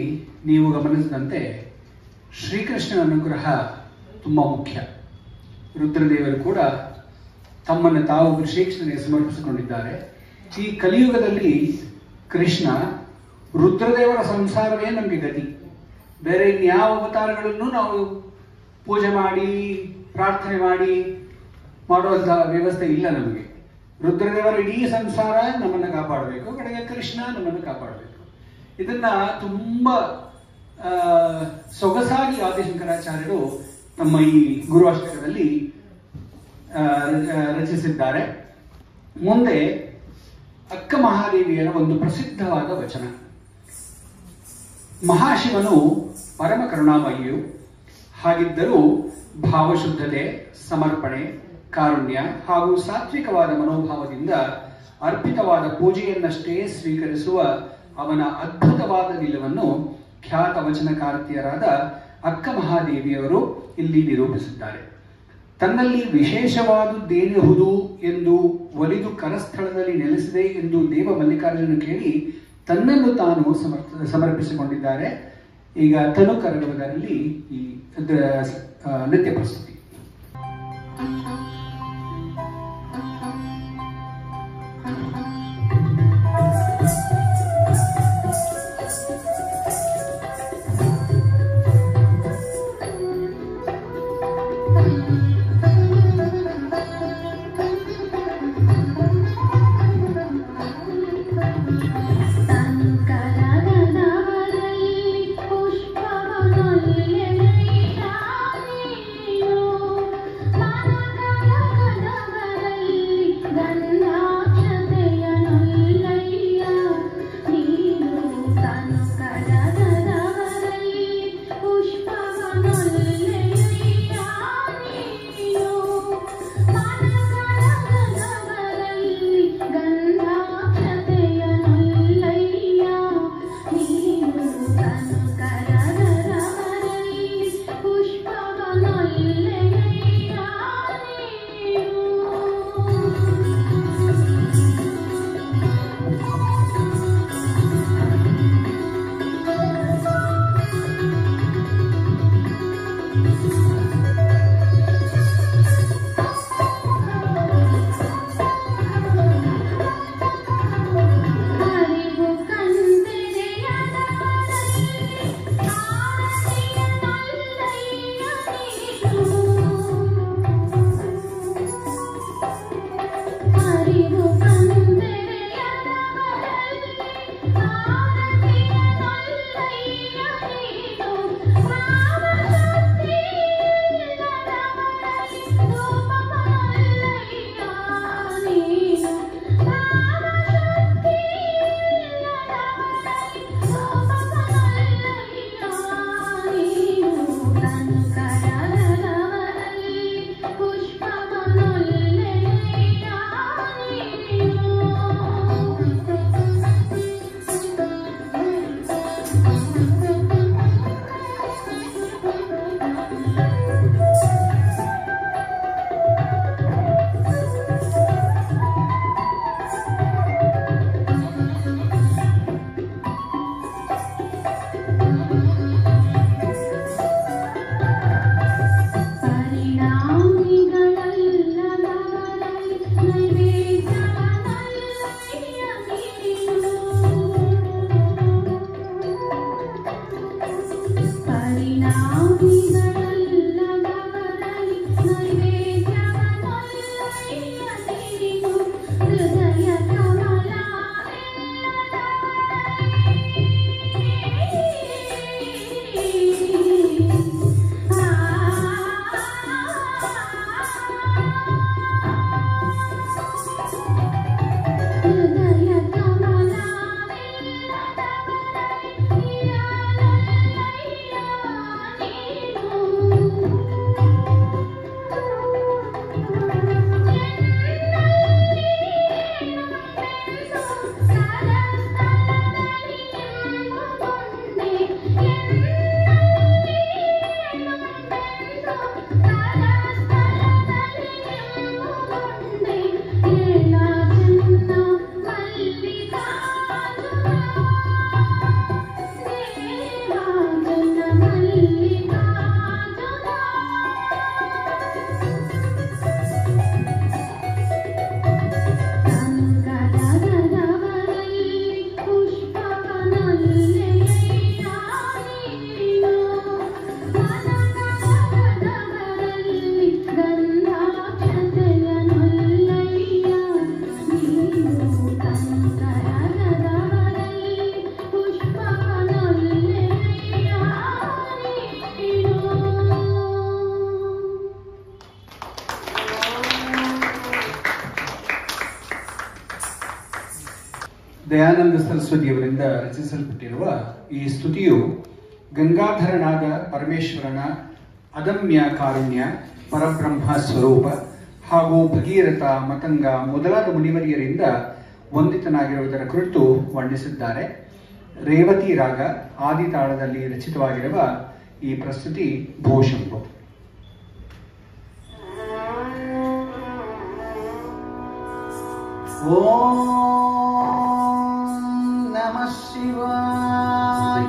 ನೀವು ಗಮನಿಸಿದಂತೆ ಶ್ರೀಕೃಷ್ಣನ ಅನುಗ್ರಹ ತುಂಬ ಮುಖ್ಯ. ರುದ್ರದೇವರು ಕೂಡ ತಮ್ಮನ್ನು ತಾವು ಶ್ರೀಕೃಷ್ಣನಿಗೆ ಸಮರ್ಪಿಸಿಕೊಂಡಿದ್ದಾರೆ. ಈ ಕಲಿಯುಗದಲ್ಲಿ ಕೃಷ್ಣ ರುದ್ರದೇವರ ಸಂಸಾರವೇ ನಮಗೆ ಗತಿ. ಬೇರೆ ಇನ್ಯಾವ ಅವತಾರಗಳನ್ನು ನಾವು ಪೂಜೆ ಮಾಡಿ ಪ್ರಾರ್ಥನೆ ಮಾಡಿ ಮಾಡುವಂತಹ ವ್ಯವಸ್ಥೆ ಇಲ್ಲ ನಮಗೆ. ರುದ್ರದೇವರ ಇಡೀ ಸಂಸಾರ ನಮ್ಮನ್ನು ಕಾಪಾಡಬೇಕು, ಕಡೆಗೆ ಕೃಷ್ಣ ನಮ್ಮನ್ನು ಕಾಪಾಡಬೇಕು. ಇದನ್ನ ತುಂಬಾ ಸೊಗಸಾಗಿ ಆದಿಶಂಕರಾಚಾರ್ಯರು ತಮ್ಮ ಈ ಗುರು ಅಷ್ಟಕದಲ್ಲಿ ರಚಿಸಿದ್ದಾರೆ. ಮುಂದೆ ಅಕ್ಕ ಮಹಾದೇವಿಯರ ಒಂದು ಪ್ರಸಿದ್ಧವಾದ ವಚನ. ಮಹಾಶಿವನು ಪರಮ ಕರುಣಾಮಯಿಯು, ಹಾಗಿದ್ದರೂ ಭಾವಶುದ್ಧತೆ, ಸಮರ್ಪಣೆ, ಕಾರುಣ್ಯ ಹಾಗೂ ಸಾತ್ವಿಕವಾದ ಮನೋಭಾವದಿಂದ ಅರ್ಪಿತವಾದ ಪೂಜೆಯನ್ನಷ್ಟೇ ಸ್ವೀಕರಿಸುವ ಅವನ ಅದ್ಭುತವಾದ ನಿಲುವನ್ನು ಖ್ಯಾತ ವಚನಕಾರ್ತಿಯರಾದ ಅಕ್ಕ ಮಹಾದೇವಿಯವರು ಇಲ್ಲಿ ನಿರೂಪಿಸಿದ್ದಾರೆ. ತನ್ನಲ್ಲಿ ವಿಶೇಷವಾದುದೇನಿಹುದು ಎಂದು ಒಲಿದು ಕರಸ್ಥಳದಲ್ಲಿ ನೆಲೆಸಿದೆ ಎಂದು ದೇವ ಮಲ್ಲಿಕಾರ್ಜುನ ಕೇಳಿ ತನ್ನನ್ನು ತಾನು ಸಮರ್ಪಿಸಿಕೊಂಡಿದ್ದಾರೆ. ಈಗ ತನು ಕರಗುವುದರಲ್ಲಿ ಈ ನೃತ್ಯ ಪ್ರಸ್ತುತಿ. Oh ದಯಾನಂದ ಸರಸ್ವತಿಯವರಿಂದ ರಚಿಸಲ್ಪಟ್ಟಿರುವ ಈ ಸ್ತುತಿಯು ಗಂಗಾಧರನಾದ ಪರಮೇಶ್ವರನ ಅದಮ್ಯ ಕಾರುಣ್ಯ, ಪರಬ್ರಹ್ಮ ಸ್ವರೂಪ ಹಾಗೂ ಭಗೀರಥ, ಮತಂಗ ಮೊದಲಾದ ಮುನಿವರಿಯರಿಂದ ವಂದಿತನಾಗಿರುವುದರ ಕುರಿತು ವರ್ಣಿಸಿದ್ದಾರೆ. ರೇವತಿ ರಾಗ ಆದಿತಾಳದಲ್ಲಿ ರಚಿತವಾಗಿರುವ ಈ ಪ್ರಸ್ತುತಿ ಭೂಶಂಭು. ಓಂ ನಮಃ ಶಿವಾಯ.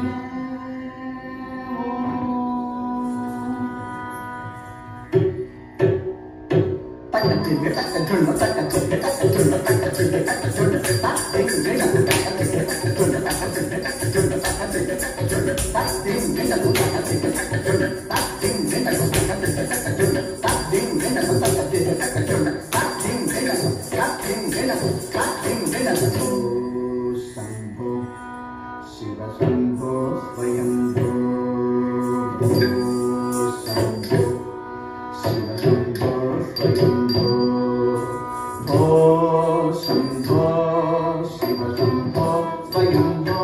ಶಂಭೋ ಶಿವ ಶಂಭೋ ಸ್ವಯಂಭೋ.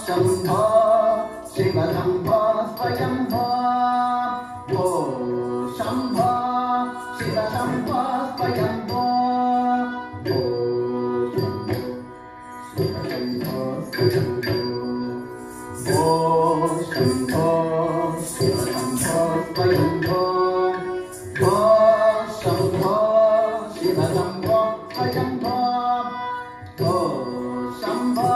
ಶಂಭೋ ಶಿವ ಶಂಭೋ ಸ್ವಯಂಭೋ. ಓ ಶಂಭೋ ಶಿವ ಶಂಭೋ ಸ್ವಯಂಭೋ. ಓ ಶಂಭೋ ಶಿವ ಶಂಭೋ ಸ್ವಯಂಭೋ. ಓ ಶಂಭೋ ಶಿವ ಶಂಭೋ ಸ್ವಯಂಭೋ. ಓ ಶಂಭೋ ಶಿವ ಶಂಭೋ ಸ್ವಯಂಭೋ. ಓ ಶಂಭೋ ಶಿವ ಶಂಭೋ ಸ್ವಯಂಭೋ. ಓ ಶಂಭೋ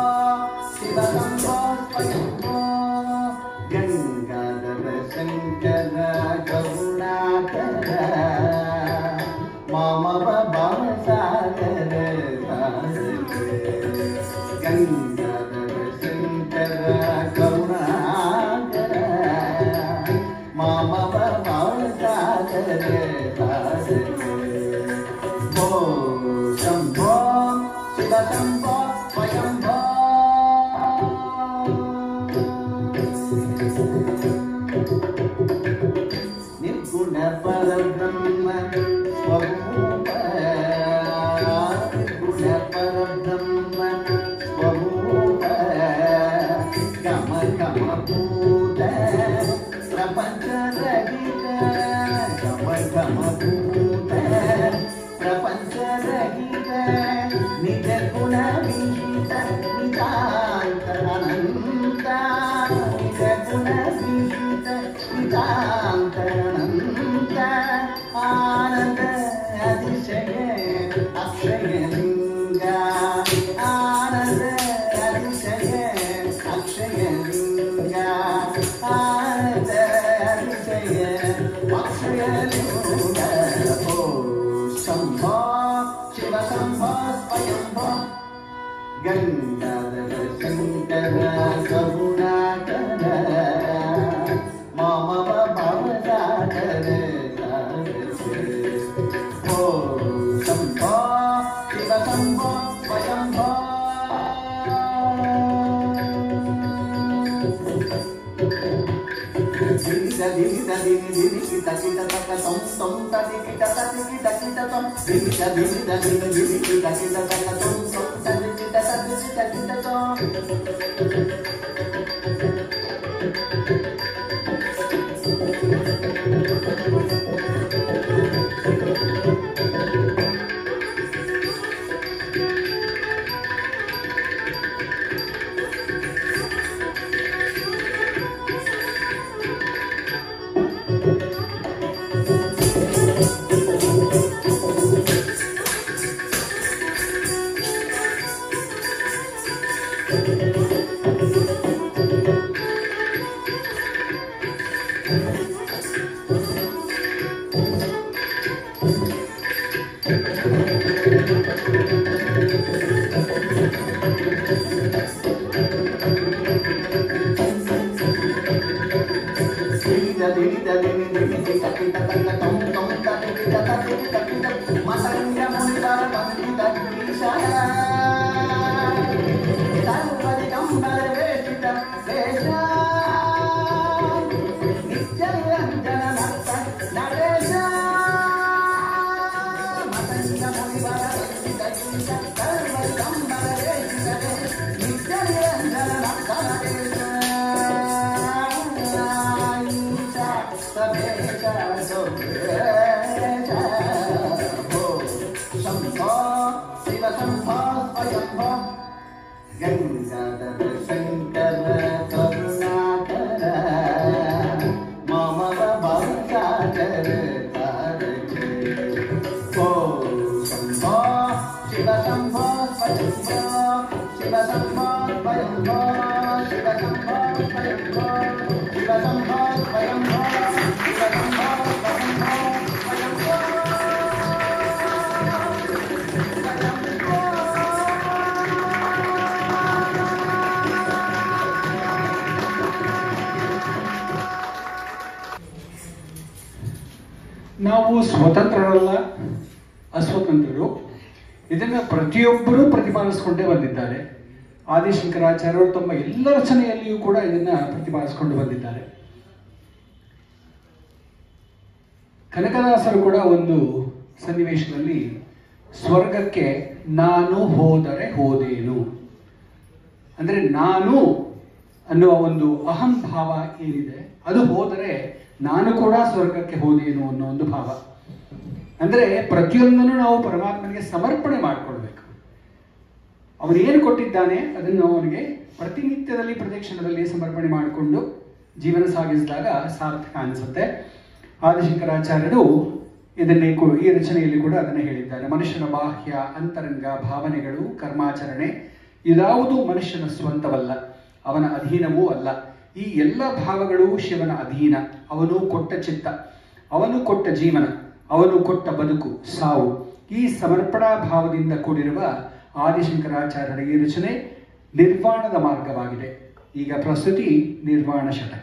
ಶಿವ ಶಂಭೋ ಸ್ವಯಂಭೋ. ಗಂಗಾಧರ ಶಂಕರ ಕರುಣಾಕರ ಮಾಮವ ಭಾವಸಾಗರ. ಗಂಗಾಧರ ಶಂಕರ ಕರುಣಾಕರ ಮಾಮವ ಭಾವಸಾಗರ. ಓ ಶಂಭೋ ಶಿವ ಶಂಭೋ ಸ್ವಯಂಭೋ. ನಿರ್ಗುಣ ಪರಬ್ರಹ್ಮ ಸ್ವರೂಪ. ನಿರ್ಗುಣ ಪರಬ್ರಹ್ಮ ಸ್ವರೂಪ. ಗಮ ಗಮ ಭೂತ ಪ್ರಪಂಚ ರಹಿತ. ಗಮ ಗಮ ಭೂತ ಪ್ರಪಂಚ ರಹಿತ. ನಿಜ ಗುಣ ವಿಹಿತ ನಿತಾಂತ ಅನಂತ. ನಿಜ ಗುಣ ವಿಹಿತ ನಿತಾಂತ ಅನಂತ. ಆನಂದ ಅತಿಶಯ ಅಕ್ಷಯ ಲಿಂಗ. ಆನಂದ ಅತಿಶಯ ಅಕ್ಷಯ ಲಿಂಗ. ಆನಂದ ಅತಿಶಯ ಅಕ್ಷಯ ಲಿಂಗ. ಓ ಶಂಭೋ ಶಿವ ಶಂಭೋ ಸ್ವಯಂಭೋ. ಗಂಗಾಧರ ಶಂಕರ ಕರುಣಾಕರ ಮಾಮವ ಭಾವಸಾಗರ. ಓ ಶಂಭೋ ಶಿವ ಶಂಭೋ ಸ್ವಯಂಭೋ. ಧಿರಿದ ಧಿರಿದ ಧಿರಿ ಧಿರಿ ಕಿಟ ಕಿಟ ತಕ ತೊಂ ತೊಂ ತದಿ ಕಿಟ ತದಿ ಕಿಟ ಕಿಟ ತೊಂ. ಧಿರಿದ ಧಿರಿದ ಧಿರಿ ಧಿರಿ ಕಿಟ ಕಿಟ ತಕ ತೊಂ ತೊಂ ತದಿ ಕಿಟ ತದಿ ಕಿಟ ಕಿಟ ತೊಂ. Nare शंभो शिव शंभो स्वयंभो गंगाधर शंकर करुणाकर मम भवसागर तारके ओ शंभो शिव शंभो स्वयंभो शिव शंभो स्वयंभो शिव शंभो स्वयंभो शिव शंभो स्वयंभो शिव शंभो स्वयंभो ನಾವು ಸ್ವತಂತ್ರರಲ್ಲ, ಅಸ್ವತಂತ್ರರು. ಇದನ್ನು ಪ್ರತಿಯೊಬ್ಬರೂ ಪ್ರತಿಪಾದಿಸಿಕೊಂಡೇ ಬಂದಿದ್ದಾರೆ. ಆದಿಶಂಕರಾಚಾರ್ಯರು ತಮ್ಮ ಎಲ್ಲ ರಚನೆಯಲ್ಲಿಯೂ ಕೂಡ ಇದನ್ನ ಪ್ರತಿಪಾದಿಸಿಕೊಂಡು ಬಂದಿದ್ದಾರೆ. ಕನಕದಾಸರು ಕೂಡ ಒಂದು ಸನ್ನಿವೇಶದಲ್ಲಿ ಸ್ವರ್ಗಕ್ಕೆ ನಾನು ಹೋದರೆ ಹೋದೇನು ಅಂದ್ರೆ, ನಾನು ಅನ್ನುವ ಒಂದು ಅಹಂ ಭಾವ ಏನಿದೆ ಅದು ಹೋದರೆ ನಾನು ಕೂಡ ಸ್ವರ್ಗಕ್ಕೆ ಹೋದೇನು ಅನ್ನೋ ಒಂದು ಭಾವ. ಅಂದ್ರೆ ಪ್ರತಿಯೊಂದನ್ನು ನಾವು ಪರಮಾತ್ಮನಿಗೆ ಸಮರ್ಪಣೆ ಮಾಡಿಕೊಳ್ಬೇಕು. ಅವನು ಏನು ಕೊಟ್ಟಿದ್ದಾನೆ ಅದನ್ನು ಅವನಿಗೆ ಪ್ರತಿನಿತ್ಯದಲ್ಲಿ ಪ್ರತಿಕ್ಷಣದಲ್ಲಿ ಸಮರ್ಪಣೆ ಮಾಡಿಕೊಂಡು ಜೀವನ ಸಾಗಿಸಿದಾಗ ಸಾರ್ಥಕ ಅನಿಸುತ್ತೆ. ಆದಿಶಂಕರಾಚಾರ್ಯರು ಇದನ್ನೇ ಈ ರಚನೆಯಲ್ಲಿ ಕೂಡ ಅದನ್ನು ಹೇಳಿದ್ದಾರೆ. ಮನುಷ್ಯನ ಬಾಹ್ಯ ಅಂತರಂಗ ಭಾವನೆಗಳು ಕರ್ಮಾಚರಣೆ ಇದಾವುದು ಮನುಷ್ಯನ ಸ್ವಂತವಲ್ಲ, ಅವನ ಅಧೀನವೂ ಅಲ್ಲ. ಈ ಎಲ್ಲ ಭಾವಗಳು ಶಿವನ ಅಧೀನ. ಅವನು ಕೊಟ್ಟ ಚಿತ್ತ, ಅವನು ಕೊಟ್ಟ ಜೀವನ, ಅವನು ಕೊಟ್ಟ ಬದುಕು ಸಾವು, ಈ ಸಮರ್ಪಣಾ ಭಾವದಿಂದ ಕೂಡಿರುವ ಆದಿಶಂಕರಾಚಾರ್ಯರ ಈ ರಚನೆ ನಿರ್ವಾಣದ ಮಾರ್ಗವಾಗಿದೆ. ಈಗ ಪ್ರಸ್ತುತಿ ನಿರ್ವಾಣ ಶತಕ.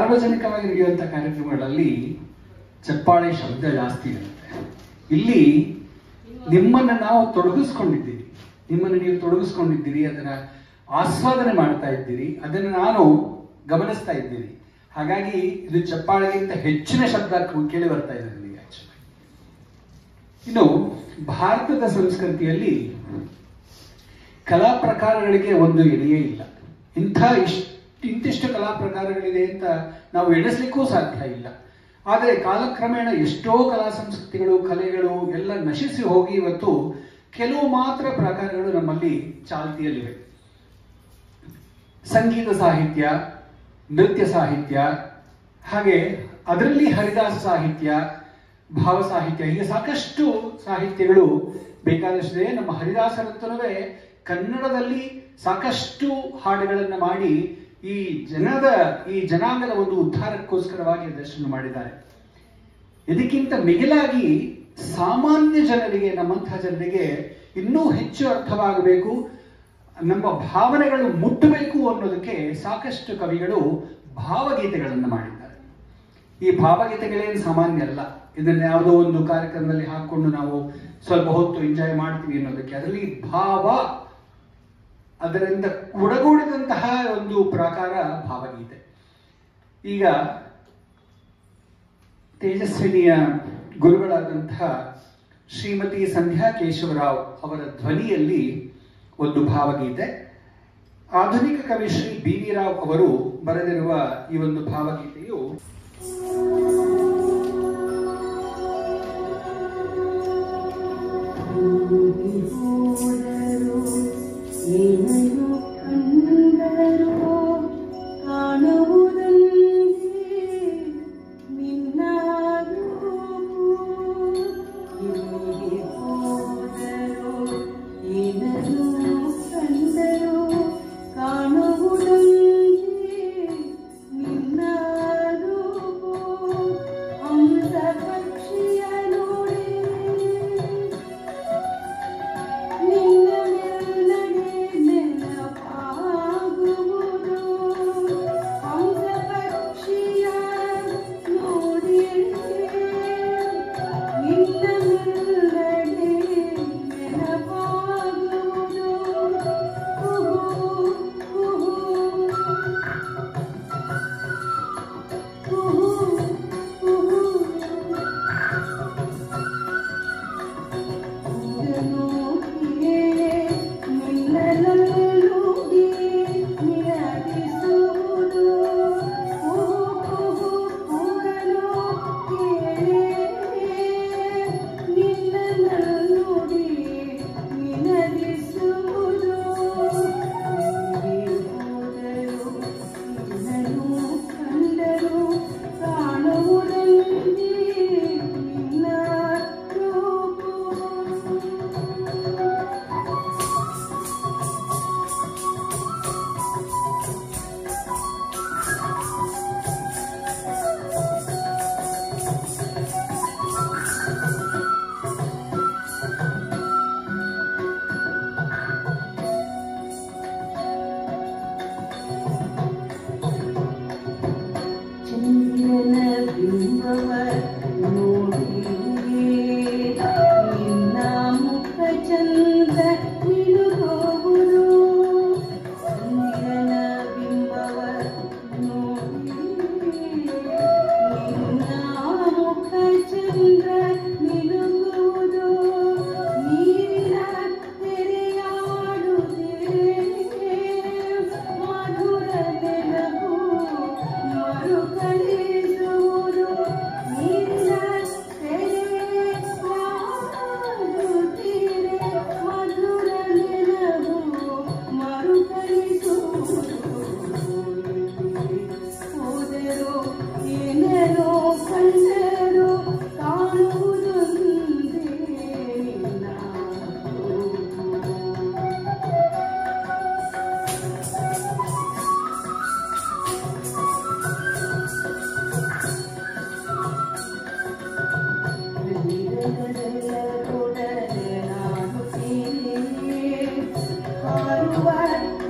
ಸಾರ್ವಜನಿಕವಾಗಿ ನಡೆಯುವಂಥ ಕಾರ್ಯಕ್ರಮಗಳಲ್ಲಿ ಚಪ್ಪಾಳೆ ಶಬ್ದ ಜಾಸ್ತಿ ಇರುತ್ತೆ. ಇಲ್ಲಿ ನಿಮ್ಮನ್ನು ನಾವು ತೊಡಗಿಸ್ಕೊಂಡಿದ್ದೀರಿ, ನಿಮ್ಮನ್ನು ನೀವು ತೊಡಗಿಸ್ಕೊಂಡಿದ್ದೀರಿ, ಅದನ್ನ ಆಸ್ವಾದನೆ ಮಾಡ್ತಾ ಇದ್ದೀರಿ, ಅದನ್ನು ನಾನು ಗಮನಿಸ್ತಾ ಇದ್ದೀನಿ. ಹಾಗಾಗಿ ಇದು ಚಪ್ಪಾಳೆಗಿಂತ ಹೆಚ್ಚಿನ ಶಬ್ದ ಕೇಳಿ ಬರ್ತಾ ಇದೆ ನನಗೆ. ಇನ್ನು ಭಾರತದ ಸಂಸ್ಕೃತಿಯಲ್ಲಿ ಕಲಾ ಪ್ರಕಾರಗಳಿಗೆ ಒಂದು ಎಲೆಯೇ ಇಲ್ಲ. ಇಂತಿಷ್ಟು ಕಲಾ ಪ್ರಕಾರಗಳಿದೆ ಅಂತ ನಾವು ಎಣಿಸ್ಲಿಕ್ಕೂ ಸಾಧ್ಯ ಇಲ್ಲ. ಆದರೆ ಕಾಲಕ್ರಮೇಣ ಎಷ್ಟೋ ಕಲಾ ಸಂಸ್ಕೃತಿಗಳು, ಕಲೆಗಳು ಎಲ್ಲ ನಶಿಸಿ ಹೋಗಿ ಇವತ್ತು ಕೆಲವು ಮಾತ್ರ ಪ್ರಕಾರಗಳು ನಮ್ಮಲ್ಲಿ ಚಾಲ್ತಿಯಲ್ಲಿವೆ. ಸಂಗೀತ ಸಾಹಿತ್ಯ, ನೃತ್ಯ ಸಾಹಿತ್ಯ, ಹಾಗೆ ಅದರಲ್ಲಿ ಹರಿದಾಸ ಸಾಹಿತ್ಯ, ಭಾವ ಸಾಹಿತ್ಯ, ಹೀಗೆ ಸಾಕಷ್ಟು ಸಾಹಿತ್ಯಗಳು ಬೇಕಾದಷ್ಟಿದೆ. ನಮ್ಮ ಹರಿದಾಸರಂತನೂ ಕನ್ನಡದಲ್ಲಿ ಸಾಕಷ್ಟು ಹಾಡುಗಳನ್ನು ಮಾಡಿ ಈ ಜನಾಂಗದ ಒಂದು ಉದ್ಧಾರಕ್ಕೋಸ್ಕರವಾಗಿ ಅದಷ್ಟನ್ನು ಮಾಡಿದ್ದಾರೆ. ಇದಕ್ಕಿಂತ ಮಿಗಿಲಾಗಿ ಸಾಮಾನ್ಯ ಜನರಿಗೆ, ನಮ್ಮಂತಹ ಜನರಿಗೆ ಇನ್ನೂ ಹೆಚ್ಚು ಅರ್ಥವಾಗಬೇಕು, ನಮ್ಮ ಭಾವನೆಗಳು ಮುಟ್ಟಬೇಕು ಅನ್ನೋದಕ್ಕೆ ಸಾಕಷ್ಟು ಕವಿಗಳು ಭಾವಗೀತೆಗಳನ್ನು ಮಾಡಿದ್ದಾರೆ. ಈ ಭಾವಗೀತೆಗಳೇನು ಸಾಮಾನ್ಯ ಅಲ್ಲ. ಇದನ್ನ ಯಾವುದೋ ಒಂದು ಕಾರ್ಯಕ್ರಮದಲ್ಲಿ ಹಾಕೊಂಡು ನಾವು ಸ್ವಲ್ಪ ಹೊತ್ತು ಎಂಜಾಯ್ ಮಾಡ್ತೀವಿ ಅನ್ನೋದಕ್ಕೆ, ಅದರಲ್ಲಿ ಭಾವ, ಅದರಿಂದ ಒಡಗೂಡಿದಂತಹ ಒಂದು ಪ್ರಕಾರ ಭಾವಗೀತೆ. ಈಗ ತೇಜಸ್ವಿನಿಯ ಗುರುಗಳಾದಂತಹ ಶ್ರೀಮತಿ ಸಂಧ್ಯಾ ಕೇಶವರಾವ್ ಅವರ ಧ್ವನಿಯಲ್ಲಿ ಒಂದು ಭಾವಗೀತೆ. ಆಧುನಿಕ ಕವಿ ಶ್ರೀ ಬಿ.ವಿ. ರಾವ್ ಅವರು ಬರೆದಿರುವ ಈ ಒಂದು ಭಾವಗೀತೆಯು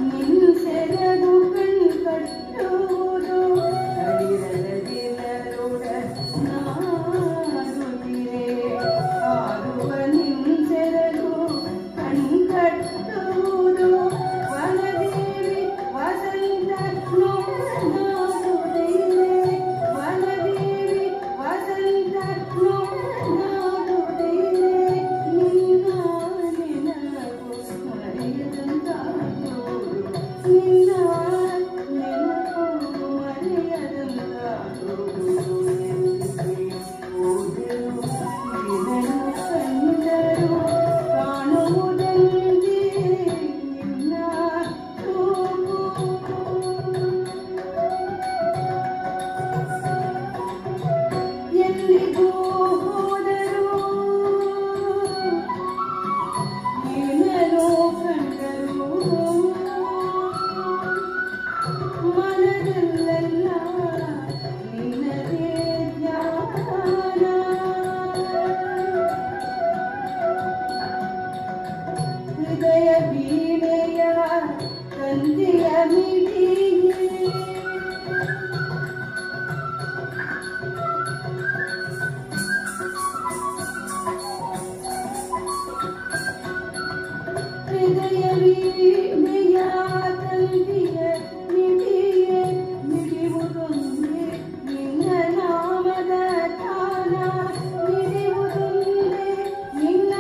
ನಿನ್ ಸೆರಗು ಕಣ್ ಕಟ್ಟುವುದು ಕಟ್ಟುವುದು ವನದೇವಿ ವಸಂತ ನೋಡುವುದಿದೆ ವನದೇವಿ ವಸಂತ ನೋಡುವುದಿದೆ ನಿನ್ನ ನೆನಪು ಮರೆಯದಂತಾಗುವುದು ನಿನ್ನ ನೆನಪು ಮರೆಯದಂತಾಗುವುದು ಓದರು ನಿನ್ನನ್ನು ಕಂಡರು ಕಾಣುವುದೆಂದೇ ನಿನ್ನ ರೂಪು ಎಲ್ಲಿಗೂ ಹೋದರು ನಿನ್ನನ್ನು ಕಂಡರು ಮನದಲ್ಲೆಲ್ಲ ನಿನ್ನದೇ ಧ್ಯಾನ ಹೃದಯ ವೀಣೆಯ ತಂದೆಯ ಮಿಡಿಗೆ ಹೃದಯ ವೀಣೆಯ ತಂದೆಯ ಮಿಡಿಗೆ ಮಿಡಿಯುವುದೊಂದೇ ನಿನ್ನ ನಾಮದ ತಾನ ಮಿಡಿಯುವುದೊಂದೇ ನಿನ್ನ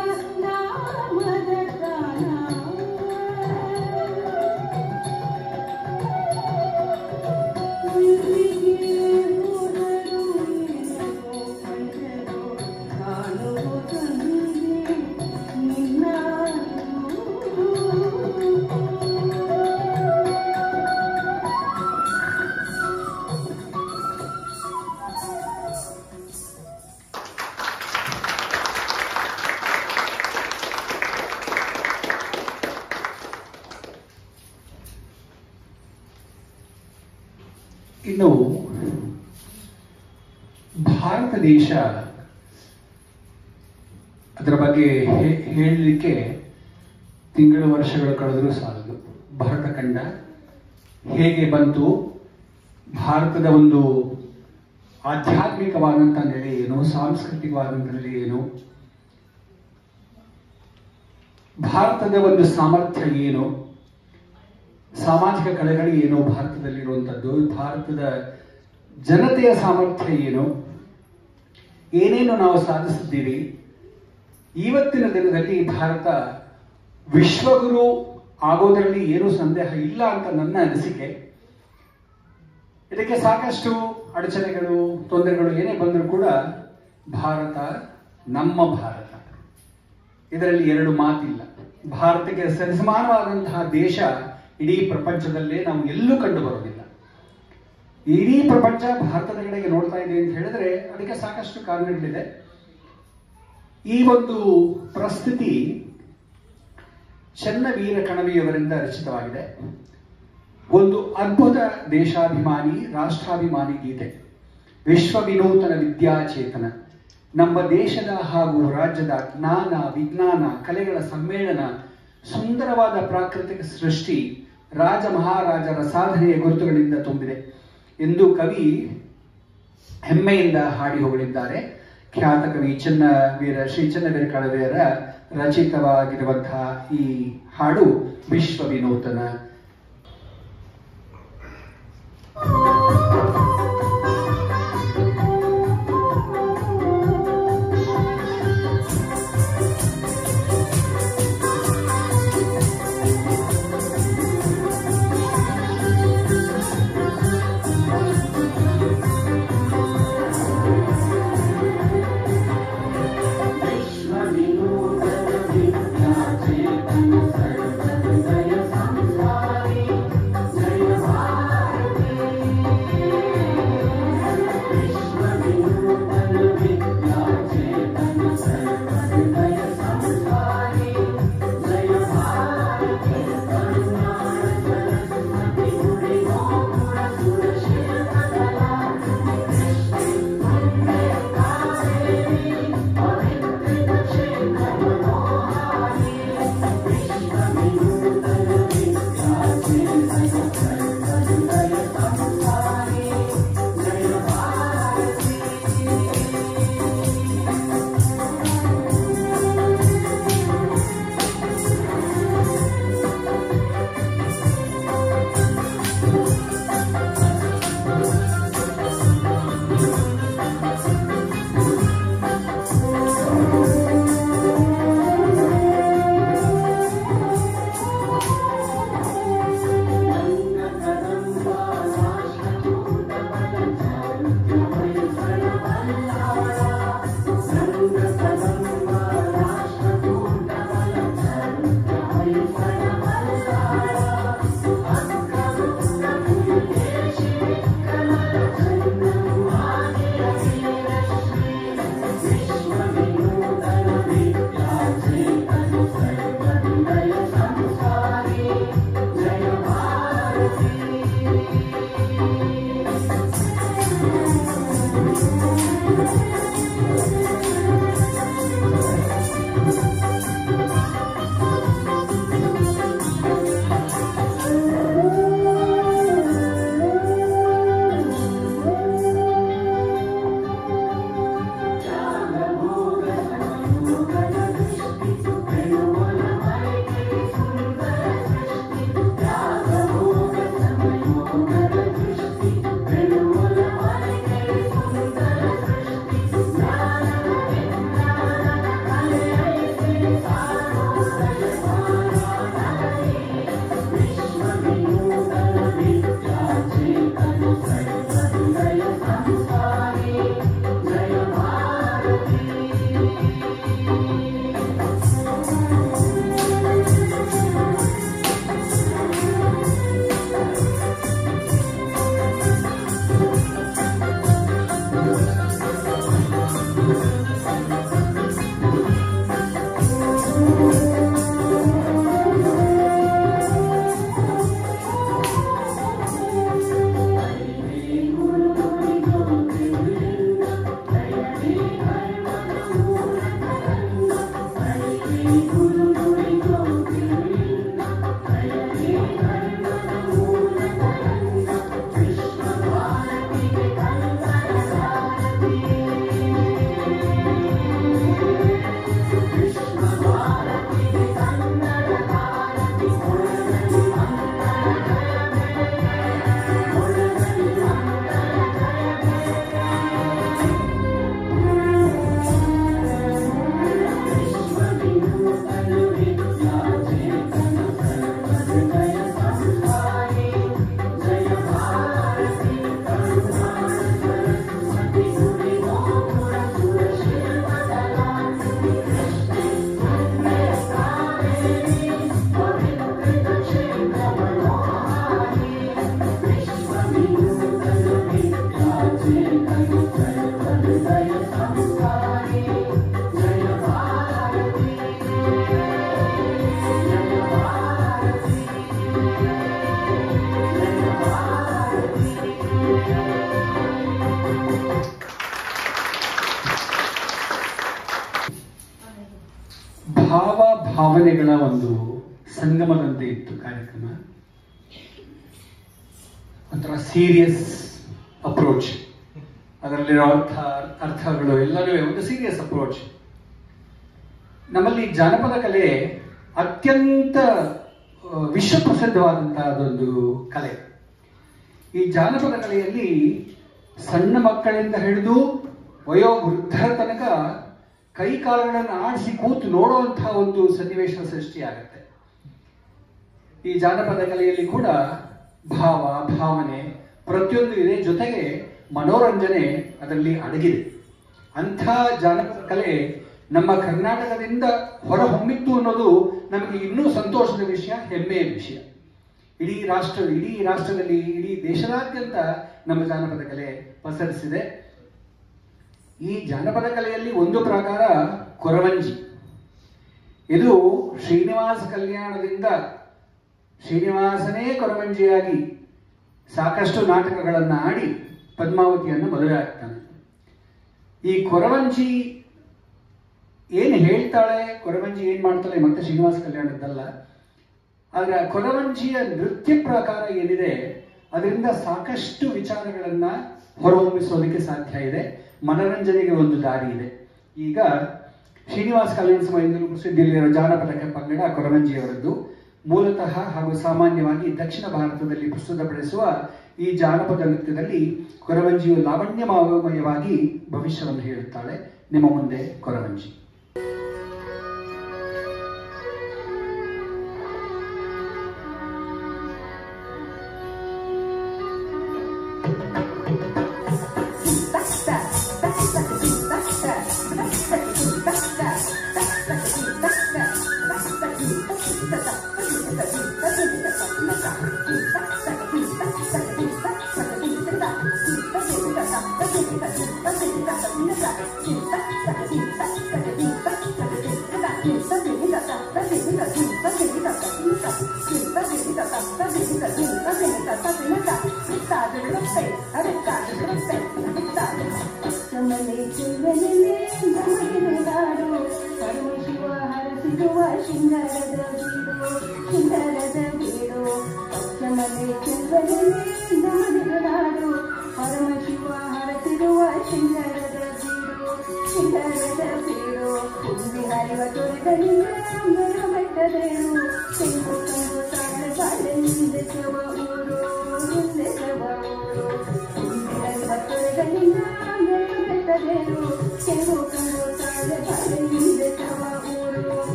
ನಾಮದ ತಾನ ಎಲ್ಲಿಗೆ ಹೋದರು ನಿನ್ನನ್ನು ಕಂಡರು ಕಾಣುವುದೊಂದೇ ನಿನ್ನ ಇನ್ನು ಭಾರತ ದೇಶ ಅದರ ಬಗ್ಗೆ ಹೇಳಲಿಕ್ಕೆ ತಿಂಗಳು ವರ್ಷಗಳು ಕಳೆದರೂ ಸಾಲದು. ಭಾರತ ಖಂಡ ಹೇಗೆ ಬಂತು, ಭಾರತದ ಒಂದು ಆಧ್ಯಾತ್ಮಿಕವಾದಂಥ ನೆಲೆ ಏನು, ಸಾಂಸ್ಕೃತಿಕವಾದಂಥ ನೆಲೆ ಏನು, ಭಾರತದ ಒಂದು ಸಾಮರ್ಥ್ಯ ಏನು, ಸಾಮಾಜಿಕ ಕಲೆಗಳು ಏನು, ಭಾರತದಲ್ಲಿರುವಂಥದ್ದು ಭಾರತದ ಜನತೆಯ ಸಾಮರ್ಥ್ಯ ಏನು, ಏನೇನು ನಾವು ಸಾಧಿಸಿದ್ದೀವಿ. ಇವತ್ತಿನ ದಿನದಲ್ಲಿ ಭಾರತ ವಿಶ್ವಗುರು ಆಗೋದರಲ್ಲಿ ಏನೂ ಸಂದೇಹ ಇಲ್ಲ ಅಂತ ನನ್ನ ಅನಿಸಿಕೆ. ಇದಕ್ಕೆ ಸಾಕಷ್ಟು ಅಡಚಣೆಗಳು, ತೊಂದರೆಗಳು ಏನೇ ಬಂದರೂ ಕೂಡ ಭಾರತ ನಮ್ಮ ಭಾರತ, ಇದರಲ್ಲಿ ಎರಡು ಮಾತಿಲ್ಲ. ಭಾರತಕ್ಕೆ ಸರಿಸಮಾನವಾದಂತಹ ದೇಶ ಇಡೀ ಪ್ರಪಂಚದಲ್ಲೇ ನಾವು ಎಲ್ಲೂ ಕಂಡು ಬರೋದಿಲ್ಲ. ಇಡೀ ಪ್ರಪಂಚ ಭಾರತದ ಕಡೆಗೆ ನೋಡ್ತಾ ಇದೆ ಅಂತ ಹೇಳಿದ್ರೆ ಅದಕ್ಕೆ ಸಾಕಷ್ಟು ಕಾರಣಗಳಿದೆ. ಈ ಒಂದು ಪರಿಸ್ಥಿತಿ ಚನ್ನವೀರ ಕಣವಿಯವರಿಂದ ರಚಿತವಾಗಿದೆ. ಒಂದು ಅದ್ಭುತ ದೇಶಾಭಿಮಾನಿ, ರಾಷ್ಟ್ರಾಭಿಮಾನಿ ಗೀತೆ. ವಿಶ್ವ ವಿನೂತನ ವಿದ್ಯಾಚೇತನ, ನಮ್ಮ ದೇಶದ ಹಾಗೂ ರಾಜ್ಯದ ಜ್ಞಾನ, ವಿಜ್ಞಾನ, ಕಲೆಗಳ ಸಮ್ಮೇಳನ, ಸುಂದರವಾದ ಪ್ರಾಕೃತಿಕ ಸೃಷ್ಟಿ, ರಾಜ ಮಹಾರಾಜರ ಸಾಧನೆಯ ಗುರುತುಗಳಿಂದ ತುಂಬಿದೆ ಎಂದು ಕವಿ ಹೆಮ್ಮೆಯಿಂದ ಹಾಡಿ ಹೋಗಲಿದ್ದಾರೆ. ಖ್ಯಾತ ಕವಿ ಶ್ರೀ ಚನ್ನವೀರ ಕಣವಿಯವರ ರಚಿತವಾಗಿರುವಂತಹ ಈ ಹಾಡು ವಿಶ್ವ ವಿನೂತನ. ಸರ್ವ ಭಾವನೆಗಳ ಒಂದು ಸಂಗಮದಂತೆ ಇತ್ತು ಕಾರ್ಯಕ್ರಮ. ಒಂಥರ ಸೀರಿಯಸ್ ಅಪ್ರೋಚ್, ಅದರಲ್ಲಿರೋ ಅರ್ಥಗಳು ಎಲ್ಲರೂ ಒಂದು ಸೀರಿಯಸ್ ಅಪ್ರೋಚ್. ನಮ್ಮಲ್ಲಿ ಜಾನಪದ ಕಲೆ ಅತ್ಯಂತ ವಿಶ್ವಪ್ರಸಿದ್ಧವಾದಂತಹ ಅದೊಂದು ಕಲೆ. ಈ ಜಾನಪದ ಕಲೆಯಲ್ಲಿ ಸಣ್ಣ ಮಕ್ಕಳಿಂದ ಹಿಡಿದು ವಯೋವೃದ್ಧರ ತನಕ ಕೈ ಕಾಲುಗಳನ್ನು ಆಡಿಸಿ ಕೂತು ನೋಡುವಂತಹ ಒಂದು ಸನ್ನಿವೇಶ ಸೃಷ್ಟಿಯಾಗುತ್ತೆ. ಈ ಜಾನಪದ ಕಲೆಯಲ್ಲಿ ಕೂಡ ಭಾವ, ಭಾವನೆ ಪ್ರತಿಯೊಂದು ಇದೆ, ಜೊತೆಗೆ ಮನೋರಂಜನೆ ಅದರಲ್ಲಿ ಅಡಗಿದೆ. ಅಂಥ ಜಾನಪದ ಕಲೆ ನಮ್ಮ ಕರ್ನಾಟಕದಿಂದ ಹೊರಹೊಮ್ಮಿತ್ತು ಅನ್ನೋದು ನಮಗೆ ಇನ್ನೂ ಸಂತೋಷದ ವಿಷಯ, ಹೆಮ್ಮೆಯ ವಿಷಯ. ಇಡೀ ರಾಷ್ಟ್ರದಲ್ಲಿ, ಇಡೀ ದೇಶದಾದ್ಯಂತ ನಮ್ಮ ಜಾನಪದ ಕಲೆ ಪಸರಿಸಿದೆ. ಈ ಜಾನಪದ ಕಲೆಯಲ್ಲಿ ಒಂದು ಪ್ರಕಾರ ಕೊರವಂಜಿ. ಇದು ಶ್ರೀನಿವಾಸ ಕಲ್ಯಾಣದಿಂದ ಶ್ರೀನಿವಾಸನೇ ಕೊರವಂಜಿಯಾಗಿ ಸಾಕಷ್ಟು ನಾಟಕಗಳನ್ನು ಆಡಿ ಪದ್ಮಾವತಿಯನ್ನು ಮದುವೆ ಆಗ್ತಾನೆ. ಈ ಕೊರವಂಜಿ ಏನು ಹೇಳ್ತಾಳೆ, ಕೊರವಂಜಿ ಏನು ಮಾಡ್ತಾಳೆ ಮತ್ತೆ ಶ್ರೀನಿವಾಸ ಕಲ್ಯಾಣದ್ದಲ್ಲ. ಆದರೆ ಕೊರವಂಜಿಯ ನೃತ್ಯ ಪ್ರಕಾರ ಏನಿದೆ ಅದರಿಂದ ಸಾಕಷ್ಟು ವಿಚಾರಗಳನ್ನ ಹೊರಹೊಮ್ಮಿಸೋದಕ್ಕೆ ಸಾಧ್ಯ ಇದೆ. ಮನರಂಜನೆಗೆ ಒಂದು ದಾರಿ ಇದೆ. ಈಗ ಶ್ರೀನಿವಾಸ ಕಲ್ಯಾಣ ಸಮಯದಲ್ಲೂ ಪ್ರಸಿದ್ಧಿಯಲ್ಲಿರುವ ಜಾನಪದ ಪಂಗಡ ಕೊರವಂಜಿಯವರದ್ದು. ಮೂಲತಃ ಹಾಗೂ ಸಾಮಾನ್ಯವಾಗಿ ದಕ್ಷಿಣ ಭಾರತದಲ್ಲಿ ಪ್ರಸ್ತುತಪಡಿಸುವ ಈ ಜಾನಪದ ನೃತ್ಯದಲ್ಲಿ ಕೊರವಂಜಿಯು ಲಾವಣ್ಯಮಯವಾಗಿ ಭವಿಷ್ಯವನ್ನು ಹೇಳುತ್ತಾಳೆ. ನಿಮ್ಮ ಮುಂದೆ ಕೊರವಂಜಿ.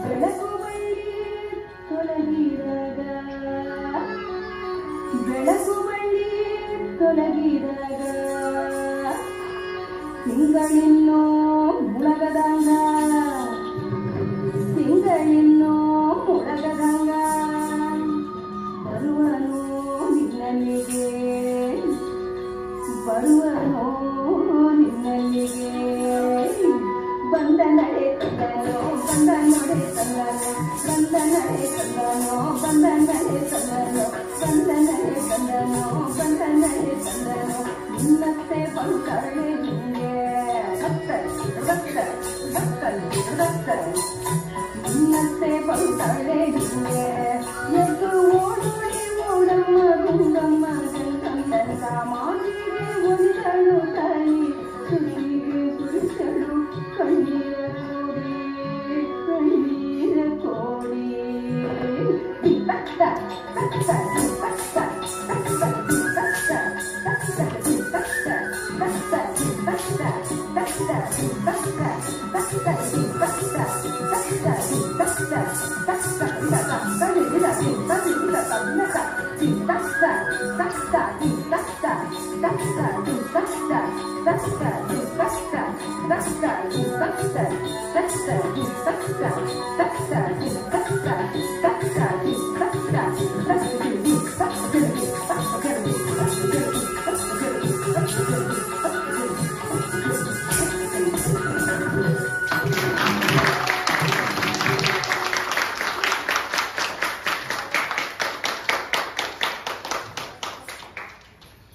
ಬೆಳಕು ಬೈರಿ ತೊಲ ಬೆಳಕು ಬಳ್ಳಿ ತೊಲಗಿದಾಗ ತಿಂಗಳಿನ್ನೋ ಮುಳಗದಂಗ ತಿಂಗಳಿನ್ನೋ ಮುಳಗದಂಗ ಬರುವನು ನಿನ್ನಲ್ಲಿಗೆ ಬರುವನು ನಿನ್ನಲ್ಲಿಗೆ ಬಂದ ನಡೆ ತಂದನೋ ಬಂದ ನಡೆ ತಂದನೋ ಬಂದ ನಡೆ ತಂದನೋ ಬಂದ ನಡೆ ತಂದನೋ ಬಂದ ನಡೆ ತಂದನೋ ಬಂದ ನಡೆ ತಂದನೋ ನಿನ್ನತ್ತೆ ಬಂದಳೆ ನಿಂಗೆ ರಕ್ತ ರಕ್ತ ರಕ್ತ ರಕ್ತ ನಿನ್ನತ್ತೆ ಬಂದಳೆ ನಿಂಗೆ ಎದ್ದು ಓಡೋಡಿ ಓಡಮ್ಮ ಗುಂಡಮ್ಮ ಗಂಗಮ್ಮ ಮಾತಿಗೆ ಒಂದಳು ತಾಯಿ ಸುರಿಗೆ ಸುರಿಸಲು ಕಣ್ಣೀರ ಕೋಡಿ ಕಣ್ಣೀರ ಕೋಡಿ ತಕ್ಕ ತಕ್ಕ ತಕ್ಕ ತಕ್ಕ ತಕ್ಕ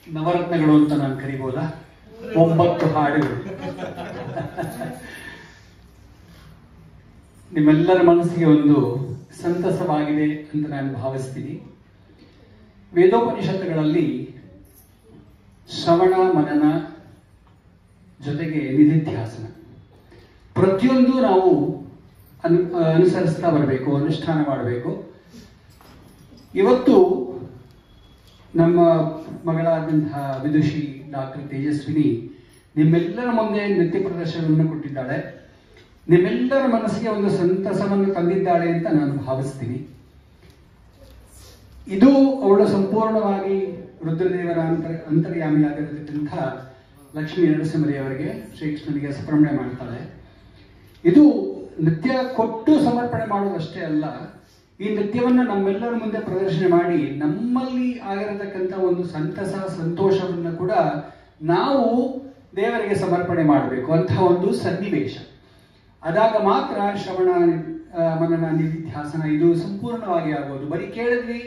ನವರತ್ನಗಳು ಅಂತ ನಾನು ಕರಿಬೋದಾ? 9 ಹಾಡುಗಳು ನಿಮ್ಮೆಲ್ಲರ ಮನಸ್ಸಿಗೆ ಒಂದು ಸಂತಸವಾಗಿದೆ ಅಂತ ನಾನು ಭಾವಿಸ್ತೀನಿ. ವೇದೋಪನಿಷತ್ತುಗಳಲ್ಲಿ ಶ್ರವಣ ಮನನ ಜೊತೆಗೆ ನಿಧಿಧ್ಯಾಸನ ಪ್ರತಿಯೊಂದು ನಾವು ಅನುಸರಿಸ್ತಾ ಬರಬೇಕು, ಅನುಷ್ಠಾನ ಮಾಡಬೇಕು. ಇವತ್ತು ನಮ್ಮ ಮಗಳಾದಂತಹ ವಿದುಷಿ ಡಾಕ್ಟರ್ ತೇಜಸ್ವಿನಿ ನಿಮ್ಮೆಲ್ಲರ ಮುಂದೆ ನೃತ್ಯ ಪ್ರದರ್ಶನವನ್ನು ಕೊಟ್ಟಿದ್ದಾಳೆ. ನಿಮ್ಮೆಲ್ಲರ ಮನಸ್ಸಿಗೆ ಒಂದು ಸಂತಸವನ್ನು ತಂದಿದ್ದಾಳೆ ಅಂತ ನಾನು ಭಾವಿಸ್ತೀನಿ. ಇದು ಅವಳು ಸಂಪೂರ್ಣವಾಗಿ ರುದ್ರದೇವರ ಅಂತರ್ಯಾಮಿಯಾಗಿರತಕ್ಕಂಥ ಲಕ್ಷ್ಮೀ ನರಸಿಂಹದೇವರಿಗೆ ಶ್ರೀಕೃಷ್ಣನಿಗೆ ಸಮರ್ಪಣೆ ಮಾಡ್ತಾಳೆ. ಇದು ನೃತ್ಯ ಕೊಟ್ಟು ಸಮರ್ಪಣೆ ಮಾಡೋದಷ್ಟೇ ಅಲ್ಲ, ಈ ನೃತ್ಯವನ್ನು ನಮ್ಮೆಲ್ಲರ ಮುಂದೆ ಪ್ರದರ್ಶನ ಮಾಡಿ ನಮ್ಮಲ್ಲಿ ಆಗಿರತಕ್ಕಂಥ ಒಂದು ಸಂತಸ ಸಂತೋಷವನ್ನು ಕೂಡ ನಾವು ದೇವರಿಗೆ ಸಮರ್ಪಣೆ ಮಾಡಬೇಕು ಅಂತಹ ಒಂದು ಸನ್ನಿವೇಶ. ಅದಾಗ ಮಾತ್ರ ಶ್ರವಣ ಮನನ ನಿಧಿಧ್ಯಾಸನ ಇದು ಸಂಪೂರ್ಣವಾಗಿ ಆಗೋದು. ಬರೀ ಕೇಳಿದ್ವಿ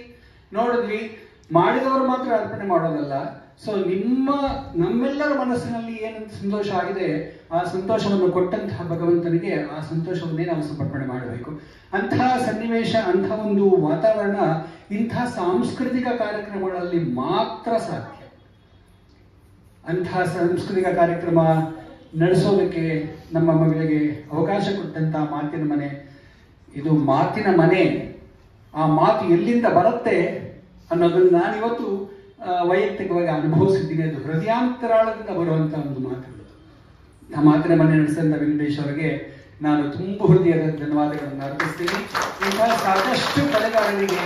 ನೋಡಿದ್ವಿ ಮಾಡಿದವರು ಮಾತ್ರ ಅರ್ಪಣೆ ಮಾಡೋದಲ್ಲ. ಸೊ ನಮ್ಮೆಲ್ಲರ ಮನಸ್ಸಿನಲ್ಲಿ ಏನಂತ ಸಂತೋಷ ಆಗಿದೆ ಆ ಸಂತೋಷವನ್ನು ಕೊಟ್ಟಂತಹ ಭಗವಂತನಿಗೆ ಆ ಸಂತೋಷವನ್ನೇ ನಾವು ಸಮರ್ಪಣೆ ಮಾಡಬೇಕು. ಅಂತಹ ಸನ್ನಿವೇಶ, ಅಂತಹ ಒಂದು ವಾತಾವರಣ ಇಂತಹ ಸಾಂಸ್ಕೃತಿಕ ಕಾರ್ಯಕ್ರಮಗಳಲ್ಲಿ ಮಾತ್ರ ಸಾಧ್ಯ. ಅಂತಹ ಸಾಂಸ್ಕೃತಿಕ ಕಾರ್ಯಕ್ರಮ ನಡೆಸೋದಕ್ಕೆ ನಮ್ಮ ಮಗಳಿಗೆ ಅವಕಾಶ ಕೊಟ್ಟಂತಹ ಮಾತಿನ ಮನೆ, ಇದು ಮಾತಿನ ಮನೆ. ಆ ಮಾತು ಎಲ್ಲಿಂದ ಬರುತ್ತೆ ಅನ್ನೋದನ್ನು ನಾನಿವತ್ತು ವೈಯಕ್ತಿಕವಾಗಿ ಅನುಭವಿಸಿದ್ದೀನಿ. ಅದು ಹೃದಯಾಂತರಾಳದಿಂದ ಬರುವಂತ ಒಂದು ಮಾತುಗಳು. ಆ ಮಾತಿನ ಮನೆ ನಡೆಸಿದಂಥ ವೆಂಕಟೇಶ್ ಅವರಿಗೆ ನಾನು ತುಂಬ ಹೃದಯದ ಧನ್ಯವಾದಗಳನ್ನು ಅರ್ಪಿಸ್ತೀನಿ. ಇಂತಹ ಸಾಕಷ್ಟು ಕಲೆಗಾರರಿಗೆ,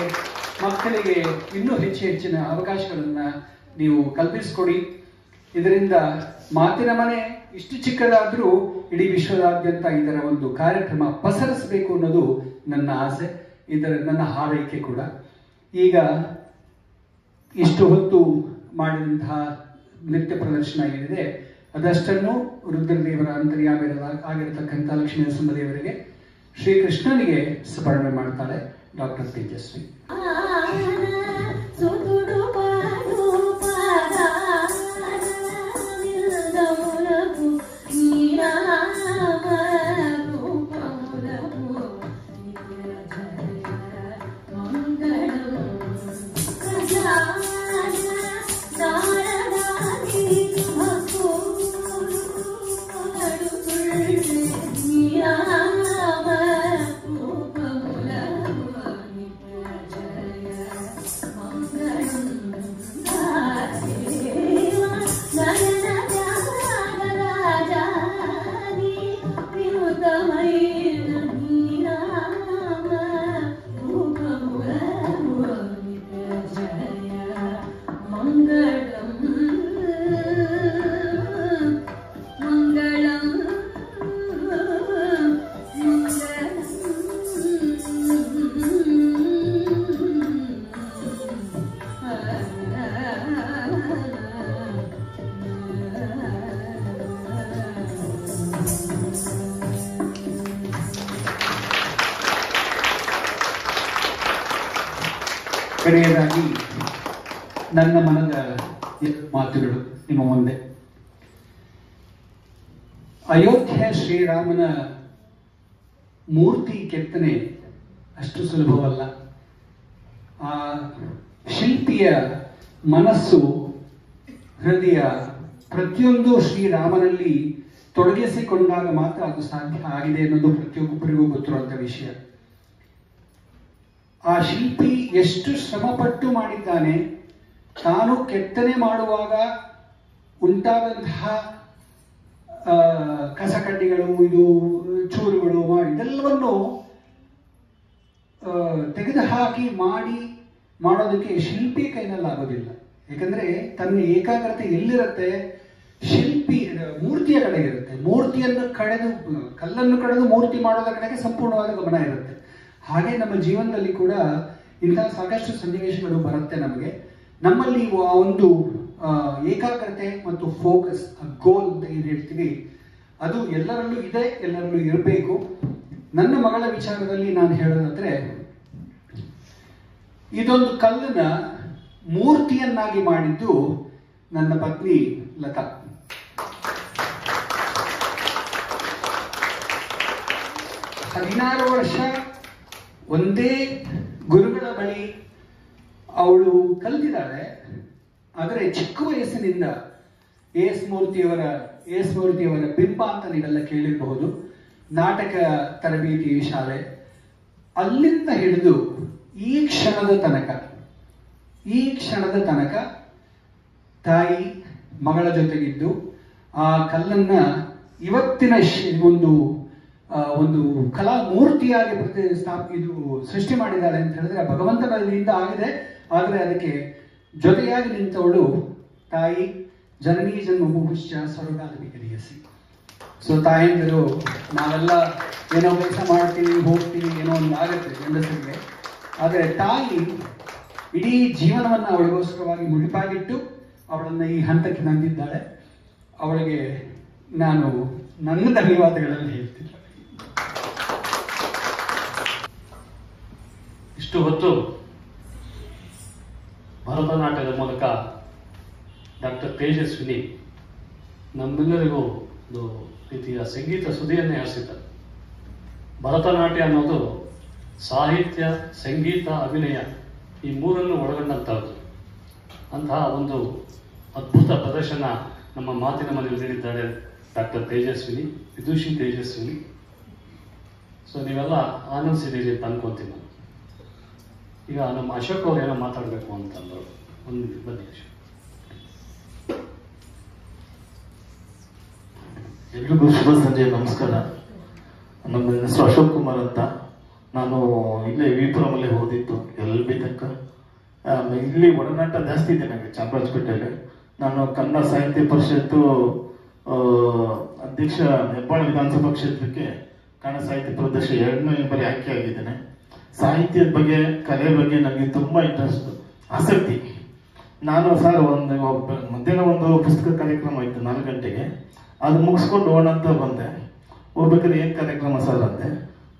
ಮಕ್ಕಳಿಗೆ ಇನ್ನೂ ಹೆಚ್ಚಿನ ಅವಕಾಶಗಳನ್ನು ನೀವು ಕಲ್ಪಿಸಿಕೊಡಿ. ಇದರಿಂದ ಮಾತಿನ ಮನೆ ಇಷ್ಟು ಚಿಕ್ಕದಾದರೂ ಇಡೀ ವಿಶ್ವದಾದ್ಯಂತ ಇದರ ಒಂದು ಕಾರ್ಯಕ್ರಮ ಪಸರಿಸಬೇಕು ಅನ್ನೋದು ನನ್ನ ಆಸೆ, ನನ್ನ ಹಾರೈಕೆ ಕೂಡ. ಈಗ ಇಷ್ಟು ಹೊತ್ತು ಮಾಡಿದಂತಹ ನೃತ್ಯ ಪ್ರದರ್ಶನ ಏನಿದೆ ಅದಷ್ಟನ್ನು ರುದ್ರದೇವರ ಅಂತರ್ಯಾಮಿ ಆಗಿರತಕ್ಕಂಥ ಲಕ್ಷ್ಮೀ ನರಸಿಂಹದೇವರಿಗೆ ಶ್ರೀಕೃಷ್ಣನಿಗೆ ಸಮರ್ಪಣೆ ಮಾಡ್ತಾಳೆ ಡಾಕ್ಟರ್ ತೇಜಸ್ವಿ. Yeah. ಕಡೆಯದಾಗಿ ನನ್ನ ಮನದ ಮಾತುಗಳು ನಿಮ್ಮ ಮುಂದೆ. ಅಯೋಧ್ಯೆ ಶ್ರೀರಾಮನ ಮೂರ್ತಿ ಕೆತ್ತನೆ ಅಷ್ಟು ಸುಲಭವಲ್ಲ. ಆ ಶಿಲ್ಪಿಯ ಮನಸ್ಸು, ಹೃದಯ ಪ್ರತಿಯೊಂದು ಶ್ರೀರಾಮನಲ್ಲಿ ತೊಡಗಿಸಿಕೊಂಡಾಗ ಮಾತ್ರ ಅದು ಸಾಧ್ಯ ಆಗಿದೆ ಅನ್ನೋದು ಪ್ರತಿಯೊಬ್ಬರಿಗೂ ಗೊತ್ತಿರುವಂಥ ವಿಷಯ. ಆ ಶಿಲ್ಪಿ ಎಷ್ಟು ಶ್ರಮಪಟ್ಟು ಮಾಡಿದ್ದಾನೆ. ತಾನು ಕೆತ್ತನೆ ಮಾಡುವಾಗ ಉಂಟಾದಂತಹ ಕಸಕಡ್ಡಿಗಳು, ಇದು ಚೂರುಗಳು ಇದೆಲ್ಲವನ್ನು ತೆಗೆದುಹಾಕಿ ಮಾಡೋದಕ್ಕೆ ಶಿಲ್ಪಿ ಕೈನಲ್ಲಾಗೋದಿಲ್ಲ. ಯಾಕಂದ್ರೆ ತನ್ನ ಏಕಾಗ್ರತೆ ಎಲ್ಲಿರುತ್ತೆ, ಶಿಲ್ಪಿ ಮೂರ್ತಿಯ ಕಡೆ ಇರುತ್ತೆ. ಮೂರ್ತಿಯನ್ನು ಕಲ್ಲನ್ನು ಕಡೆದು ಮೂರ್ತಿ ಮಾಡೋದ್ರ ಕಡೆಗೆ ಸಂಪೂರ್ಣವಾದ ಗಮನ ಇರುತ್ತೆ. ಹಾಗೆ ನಮ್ಮ ಜೀವನದಲ್ಲಿ ಕೂಡ ಇಂತಹ ಸಾಕಷ್ಟು ಸನ್ನಿವೇಶಗಳು ಬರುತ್ತೆ. ನಮ್ಮಲ್ಲಿ ಆ ಒಂದು ಏಕಾಗ್ರತೆ ಮತ್ತು ಫೋಕಸ್, ಗೋಲ್ ಅಂತ ಏನು ಹೇಳ್ತೀವಿ, ಅದು ಎಲ್ಲರಲ್ಲೂ ಇದೆ, ಎಲ್ಲರಲ್ಲೂ ಇರಬೇಕು. ನನ್ನ ಮಗಳ ವಿಚಾರದಲ್ಲಿ ನಾನು ಹೇಳೋದಾದ್ರೆ, ಇದೊಂದು ಕಲ್ಲನ್ನ ಮೂರ್ತಿಯನ್ನಾಗಿ ಮಾಡಿದ್ದು ನನ್ನ ಪತ್ನಿ ಲತಾ. ಹದಿನಾರು ವರ್ಷ ಒಂದೇ ಗುರುಗಳ ಬಳಿ ಅವಳು ಕಲಿತಿದ್ದಾಳೆ. ಆದರೆ ಚಿಕ್ಕ ವಯಸ್ಸಿನಿಂದ ಎಸ್ ಮೂರ್ತಿಯವರ ಬಿಂಬ ಅಂತ ನೀವೆಲ್ಲ ಕೇಳಿರಬಹುದು, ನಾಟಕ ತರಬೇತಿ ಶಾಲೆ, ಅಲ್ಲಿಂದ ಹಿಡಿದು ಈ ಕ್ಷಣದ ತನಕ ತಾಯಿ ಮಗಳ ಜೊತೆಗಿದ್ದು ಆ ಕಲ್ಲನ್ನ ಇವತ್ತಿನ ಒಂದು ಕಲಾ ಮೂರ್ತಿಯಾಗಿ ಸೃಷ್ಟಿ ಮಾಡಿದ್ದಾಳೆ ಅಂತ ಹೇಳಿದ್ರೆ ಭಗವಂತನ ಇದರಿಂದ ಆಗಿದೆ. ಆದರೆ ಅದಕ್ಕೆ ಜೊತೆಯಾಗಿ ನಿಂತವಳು ತಾಯಿ. ಜನನೀ ಜನ್ಮಭೂಶ್ಚ ಸ್ವರ್ಗಾದ ವಿಗರಿಯಸಿ. ಸೊ ತಾಯಂದಿರು, ನಾವೆಲ್ಲ ಏನೋ ಕೆಲಸ ಮಾಡ್ತೀವಿ, ಹೋಗ್ತೀವಿ, ಏನೋ ಒಂದು ಆಗುತ್ತೆ ಗಂಡಸರಿಗೆ. ಆದರೆ ತಾಯಿ ಇಡೀ ಜೀವನವನ್ನು ಅವಳಿಗೋಸ್ಕರವಾಗಿ ಮುಡಿಪಾಗಿಟ್ಟು ಅವಳನ್ನು ಈ ಹಂತಕ್ಕೆ ತಂದಿದ್ದಾಳೆ. ಅವಳಿಗೆ ನಾನು ನನ್ನ ಧನ್ಯವಾದಗಳಲ್ಲಿ ಹೇಳ್ತೀನಿ. ಇಷ್ಟು ಹೊತ್ತು ಭರತನಾಟ್ಯದ ಮೂಲಕ ಡಾಕ್ಟರ್ ತೇಜಸ್ವಿನಿ ನಮ್ಮೆಲ್ಲರಿಗೂ ಒಂದು ರೀತಿಯ ಸಂಗೀತ ಸುದಿಯನ್ನೇ ಹರಿಸಿದ್ದಾರೆ. ಭರತನಾಟ್ಯ ಅನ್ನೋದು ಸಾಹಿತ್ಯ, ಸಂಗೀತ, ಅಭಿನಯ ಈ ಮೂರನ್ನು ಒಳಗೊಂಡಂತಹದ್ದು. ಅಂತಹ ಒಂದು ಅದ್ಭುತ ಪ್ರದರ್ಶನ ನಮ್ಮ ಮಾತಿನ ಮನೆಯಲ್ಲಿ ನೀಡಿದ್ದಾರೆ ಡಾಕ್ಟರ್ ತೇಜಸ್ವಿನಿ, ವಿದುಷಿ ತೇಜಸ್ವಿನಿ. ಸೊ ನೀವೆಲ್ಲ ಆನಂದಿಸಿದ್ದೀರಿ ಅಂತ ಅನ್ಕೊಂತೀನಿ ನಾನು. ಈಗ ನಮ್ಮ ಅಶೋಕ್ ಅವ್ರು ಏನೋ ಮಾತಾಡಬೇಕು ಅಂತಂದ್ರು. ಒಂದು ಬನ್ನಿ ಅಶೋಕ್. ಎಲ್ರಿಗೂ ಶುಭ ಸಂಜೆ, ನಮಸ್ಕಾರ. ನಮ್ಮ ಹೆಸರು ಅಶೋಕ್ ಕುಮಾರ್ ಅಂತ. ನಾನು ಇಲ್ಲೇ ವಿಪುರಮಲ್ಲೇ ಓದಿದ್ದು LLB ತನಕ. ಇಲ್ಲಿ ಒಡನಾಟ ಜಾಸ್ತಿ ಇದೆ ನನಗೆ ಚಾಮರಾಜಪೇಟೆಯಲ್ಲಿ. ನಾನು ಕನ್ನಡ ಸಾಹಿತ್ಯ ಪರಿಷತ್ತು ಅಧ್ಯಕ್ಷ, ಹೆಬ್ಬಾಳ ವಿಧಾನಸಭಾ ಕ್ಷೇತ್ರಕ್ಕೆ ಕನ್ನಡ ಸಾಹಿತ್ಯ ಪ್ರದರ್ಶನ 2ನೇ ಬಾರಿ ಆಯ್ಕೆ ಆಗಿದ್ದೇನೆ. ಸಾಹಿತ್ಯದ ಬಗ್ಗೆ, ಕಲೆ ಬಗ್ಗೆ ನನಗೆ ತುಂಬಾ ಇಂಟ್ರೆಸ್ಟ್, ಆಸಕ್ತಿ. ನಾನು ಸರ್ ಮಧ್ಯಾಹ್ನ ಒಂದು ಪುಸ್ತಕ ಕಾರ್ಯಕ್ರಮ ಇತ್ತು 4 ಗಂಟೆಗೆ. ಅದು ಮುಗಿಸ್ಕೊಂಡು ಹೋಗೋಣ ಅಂತ ಬಂದೆ. ಹೋಗ್ಬೇಕಾದ್ರೆ ಏನ್ ಕಾರ್ಯಕ್ರಮ ಸರ್ ಅಂತೆ.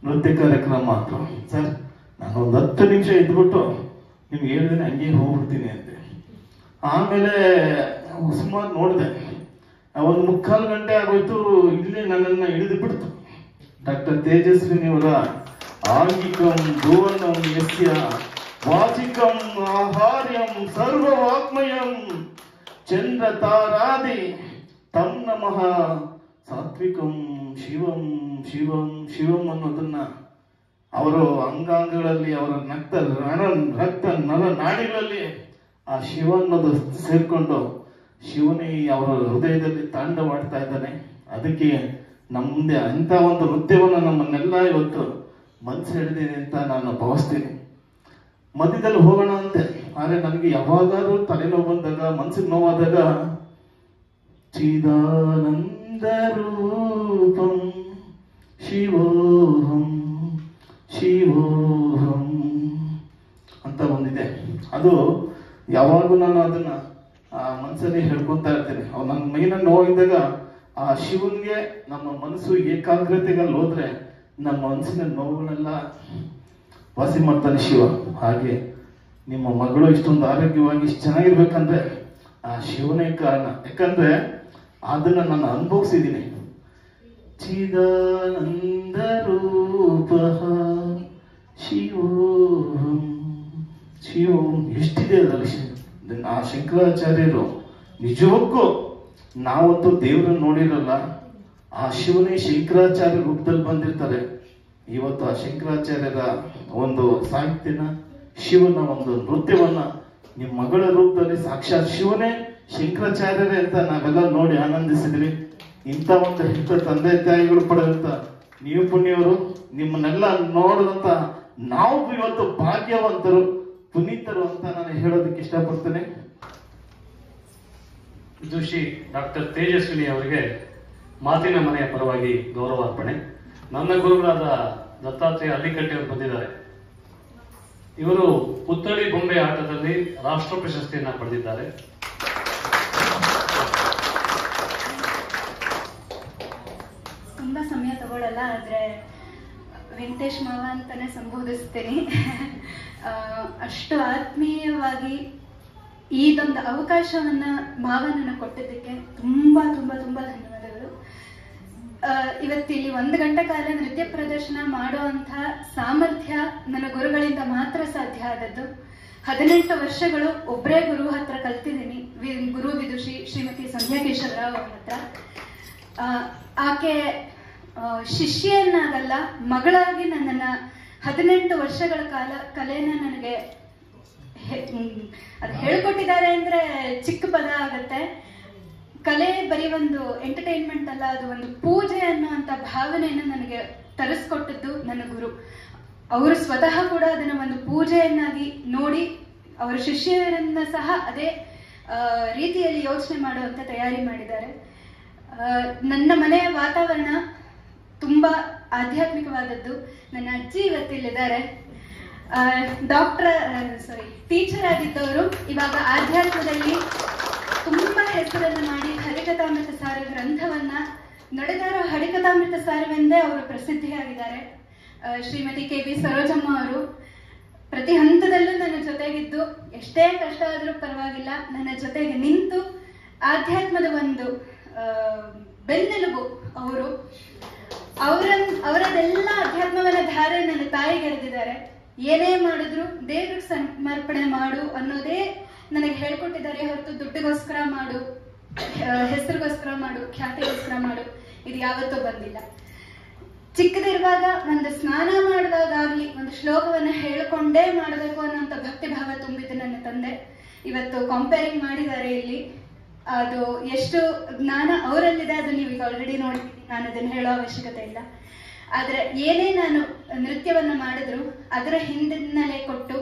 ನೃತ್ಯ ಕಾರ್ಯಕ್ರಮ ಅಂತ. ಸರ್ ನಾನು ಒಂದು 10 ನಿಮಿಷ ಇದ್ಬಿಟ್ಟು ನಿಮ್ಗೆ ಹೇಳ್ದೇನೆ ಹಂಗೆ ಹೋಗ್ಬಿಡ್ತೀನಿ ಅಂತೆ. ಆಮೇಲೆ ಸುಮಾರು ನೋಡಿದೆ, ಒಂದು 3/4 ಗಂಟೆ ಆಗೋಯ್ತು. ಇಲ್ಲೇ ನನ್ನನ್ನು ಹಿಡಿದು ಬಿಡ್ತು. ಡಾಕ್ಟರ್ ತೇಜಸ್ವಿನಿಯವರ ಆಂಗಿಕಂ ಭುವನಂ ಯಸ್ಯ ವಾಚಿಕಂ ಆಹಾರ್ಯಂ ಸರ್ವವಾಗ್ಮಯಂ ಚಂದ್ರ ತಾರಾದಿ ತಂ ನಮಃ ಸಾತ್ವಿಕಂ ಶಿವಂ ಶಿವಂ ಶಿವಂ ಅನ್ನೋದನ್ನ ಅವರು ಅಂಗಾಂಗಗಳಲ್ಲಿ, ಅವರ ರಕ್ತ ನರ ನಾಡಿಗಳಲ್ಲಿ ಆ ಶಿವ ಅನ್ನೋದು ಸೇರ್ಕೊಂಡು ಶಿವನೇ ಅವರ ಹೃದಯದಲ್ಲಿ ತಾಂಡವಾಡ್ತಾ ಇದ್ದಾನೆ. ಅದಕ್ಕೆ ನಮ್ಮ ಮುಂದೆ ಅಂತ ಒಂದು ನೃತ್ಯವನ್ನು ನಮ್ಮನ್ನೆಲ್ಲ ಇವತ್ತು ಮನಸ್ಸು ಹಿಡಿದಿದೆ ಅಂತ ನಾನು ಭಾವಿಸ್ತೀನಿ. ಮಧ್ಯದಲ್ಲಿ ಹೋಗೋಣ ಅಂತೆ. ಆದ್ರೆ ನನಗೆ ಯಾವಾಗಾದ್ರೂ ತಲೆನೋವು ಬಂದಾಗ, ಮನಸ್ಸಿಗೆ ನೋವಾದಾಗ ಚಿದಾನಂದ ರೂಪಂ ಶಿವೋಹಂ ಶಿವೋಹಂ ಅಂತ ಒಂದಿದೆ. ಅದು ಯಾವಾಗೂ ನಾನು ಅದನ್ನ ಮನಸ್ಸಲ್ಲಿ ಹೇಳ್ಕೊಂತ ಇರ್ತೇನೆ. ಅವ್ರು ನನ್ನ ಮೈನ ನೋವಿದ್ದಾಗ ಆ ಶಿವನ್ಗೆ ನಮ್ಮ ಮನಸ್ಸು ಏಕಾಗ್ರತೆಗಳಲ್ಲಿ ಹೋದ್ರೆ ನಮ್ಮ ಮನಸ್ಸಿನ ನೋವುಗಳೆಲ್ಲ ವಾಸಿ ಮಾಡ್ತಾನೆ ಶಿವ. ಹಾಗೆ ನಿಮ್ಮ ಮಗಳು ಇಷ್ಟೊಂದು ಆರೋಗ್ಯವಾಗಿ ಇಷ್ಟು ಚೆನ್ನಾಗಿರ್ಬೇಕಂದ್ರೆ ಆ ಶಿವನೇ ಕಾರಣ. ಯಾಕಂದ್ರೆ ಅದನ್ನ ನಾನು ಅನುಭವಿಸಿದ್ದೀನಿ. ಚಿದಾನಂದ ರೂಪ ಶಿವೋಂ ಶಿವೋಂ ಎಷ್ಟಿದೆ ಅದರಲ್ಲಿ. ಆ ಶಂಕರಾಚಾರ್ಯರು ನಿಜಕ್ಕೂ ನಾವಂತೂ ದೇವರನ್ನು ನೋಡಿರಲ್ಲ, ಆ ಶಿವನೇ ಶಂಕರಾಚಾರ್ಯ ರೂಪದಲ್ಲಿ ಬಂದಿರ್ತಾರೆ. ಇವತ್ತು ಆ ಶಂಕರಾಚಾರ್ಯರ ಒಂದು ಸಾಹಿತ್ಯನ, ಶಿವನ ಒಂದು ನೃತ್ಯವನ್ನ ನಿಮ್ಮ ಮಗಳ ರೂಪದಲ್ಲಿ ಸಾಕ್ಷಾತ್ ಶಿವನೇ ಶಂಕರಾಚಾರ್ಯರೇ ಅಂತ ನಾವೆಲ್ಲ ನೋಡಿ ಆನಂದಿಸಿದ್ವಿ. ಇಂಥ ತಂದೆ ತಾಯಿಗಳು ಪಡೆದಂತ ನೀವು ಪುಣ್ಯವರು. ನಿಮ್ಮನ್ನೆಲ್ಲ ನೋಡಿದಂತ ನಾವು ಇವತ್ತು ಭಾಗ್ಯವಂತರು, ಪುನೀತರು ಅಂತ ನಾನು ಹೇಳೋದಕ್ಕೆ ಇಷ್ಟಪಡ್ತೇನೆ. ವಿದುಷಿ ಡಾಕ್ಟರ್ ತೇಜಸ್ವಿನಿ ಅವರಿಗೆ ಮಾತಿನ ಮನೆಯ ಪರವಾಗಿ ಗೌರವಾರ್ಪಣೆ. ನನ್ನ ಗುರುಗಳಾದ ದತ್ತಾತ್ರೇಯ ಅಲ್ಲಿಕಟ್ಟೆ ಅವರು ಬಂದಿದ್ದಾರೆ. ಇವರು ಪುತ್ಥಳಿ ಬೊಂಬೆ ಆಟದಲ್ಲಿ ರಾಷ್ಟ್ರ ಪ್ರಶಸ್ತಿಯನ್ನ ಪಡೆದಿದ್ದಾರೆ. ತುಂಬಾ ಸಮಯ ತಗೊಳ್ಳಲ್ಲ, ಆದ್ರೆ ವೆಂಕಟೇಶ್ ಮಾವ ಅಂತಾನೆ ಸಂಬೋಧಿಸ್ತೀನಿ. ಅಷ್ಟು ಆತ್ಮೀಯವಾಗಿ ಇದೊಂದು ಅವಕಾಶವನ್ನ ಮಾವ ನನಗೆ ಕೊಟ್ಟಿದ್ದಕ್ಕೆ ತುಂಬಾ ತುಂಬಾ ತುಂಬಾ ಧನ್ಯವಾದಗಳು. ಇವತ್ತಿಲ್ಲಿ 1 ಗಂಟೆ ಕಾಲ ನೃತ್ಯ ಪ್ರದರ್ಶನ ಮಾಡುವಂತ ಸಾಮರ್ಥ್ಯ ನನ್ನ ಗುರುಗಳಿಂದ ಮಾತ್ರ ಸಾಧ್ಯ ಆದದ್ದು. 18 ವರ್ಷಗಳು ಒಬ್ಬರೇ ಗುರು ಹತ್ರ ಕಲ್ತಿದ್ದೀನಿ, ಗುರು ವಿದುಷಿ ಶ್ರೀಮತಿ ಸಂಧ್ಯಾ ಕೇಶವರಾವ್ ಅವ್ರ ಹತ್ರ. ಆಕೆ ಶಿಷ್ಯನ್ನಾಗಲ್ಲ, ಮಗಳಾಗಿ ನನ್ನನ್ನ 18 ವರ್ಷಗಳ ಕಾಲ ಕಲೆನ ನನಗೆ ಅದು ಹೇಳ್ಕೊಟ್ಟಿದ್ದಾರೆ ಅಂದ್ರೆ ಚಿಕ್ಕ ಪದ ಆಗತ್ತೆ. ಕಲೆ ಬರೀ ಒಂದು ಎಂಟರ್ಟೈನ್ಮೆಂಟ್ ಅಲ್ಲ, ಅದು ಒಂದು ಪೂಜೆ ಅನ್ನುವಂತ ಭಾವನೆಯನ್ನು ನನಗೆ ತರಿಸ್ಕೊಟ್ಟದ್ದು ನನ್ನ ಗುರು. ಅವರು ಸ್ವತಃ ಕೂಡ ಅದನ್ನ ಒಂದು ಪೂಜೆಯನ್ನಾಗಿ ನೋಡಿ ಅವರ ಶಿಷ್ಯರನ್ನ ಸಹ ಅದೇ ರೀತಿಯಲ್ಲಿ ಯೋಚನೆ ಮಾಡುವಂತ ತಯಾರಿ ಮಾಡಿದ್ದಾರೆ. ನನ್ನ ಮನೆಯ ವಾತಾವರಣ ತುಂಬಾ ಆಧ್ಯಾತ್ಮಿಕವಾದದ್ದು. ನನ್ನ ಅಜ್ಜಿ ಇವತ್ತಿಲ್ಲಿದ್ದಾರೆ. ಟೀಚರ್ ಆಗಿದ್ದವರು ಇವಾಗ ಆಧ್ಯಾತ್ಮದಲ್ಲಿ ತುಂಬಾ ಹೆಸರನ್ನು ಮಾಡಿ ಹರಿಕಥಾಮೃತ ಸಾರ ಗ್ರಂಥವನ್ನ ನಡೆದಾರೋ ಹರಿಕಥಾಮೃತ ಸಾರವೆಂದೇ ಅವರು ಪ್ರಸಿದ್ಧಿಯಾಗಿದ್ದಾರೆ. ಶ್ರೀಮತಿ KB ಸರೋಜಮ್ಮ ಅವರು ಪ್ರತಿ ಹಂತದಲ್ಲೂ ನನ್ನ ಜೊತೆಗಿದ್ದು, ಎಷ್ಟೇ ಕಷ್ಟ ಆದ್ರೂ ಪರವಾಗಿಲ್ಲ ನನ್ನ ಜೊತೆಗೆ ನಿಂತು ಆಧ್ಯಾತ್ಮದ ಒಂದು ಬೆನ್ನೆಲುಬು ಅವರು. ಅವರದೆಲ್ಲ ಅಧ್ಯಾತ್ಮವನ್ನ ಧಾರೆ ನನ್ನ ತಾಯಿಗೆರೆದಿದ್ದಾರೆ. ಏನೇ ಮಾಡಿದ್ರು ದೇವ್ರಿಗೆ ಸಮರ್ಪಣೆ ಮಾಡು ಅನ್ನೋದೇ ನನಗೆ ಹೇಳ್ಕೊಟ್ಟಿದ್ದಾರೆ ಹೊರತು ದುಡ್ಡಿಗೋಸ್ಕರ ಮಾಡು, ಹೆಸರಿಗೋಸ್ಕರ ಮಾಡು, ಖ್ಯಾತಿಗೋಸ್ಕರ ಮಾಡು ಇದು ಯಾವತ್ತೂ ಬಂದಿಲ್ಲ. ಚಿಕ್ಕದಿರುವಾಗ ಒಂದು ಸ್ನಾನ ಮಾಡುವಾಗಲಿ ಒಂದು ಶ್ಲೋಕವನ್ನ ಹೇಳ್ಕೊಂಡೇ ಮಾಡಬೇಕು ಅನ್ನೋಂಥ ಭಕ್ತಿ ಭಾವ ತುಂಬಿದ್ದು ನನ್ನ ತಂದೆ. ಇವತ್ತು ಕಂಪೇರಿಂಗ್ ಮಾಡಿದ್ದಾರೆ ಇಲ್ಲಿ, ಅದು ಎಷ್ಟು ಜ್ಞಾನ ಅವರಲ್ಲಿದೆ ಅದು ನೀವು ಈಗ ಆಲ್ರೆಡಿ ನೋಡ್ತೀನಿ, ನಾನು ಅದನ್ನ ಹೇಳೋ ಅವಶ್ಯಕತೆ ಇಲ್ಲ. ಆದ್ರೆ ಏನೇ ನಾನು ನೃತ್ಯವನ್ನ ಮಾಡಿದ್ರು ಅದರ ಹಿನ್ನೆಲೆ ಕೊಟ್ಟು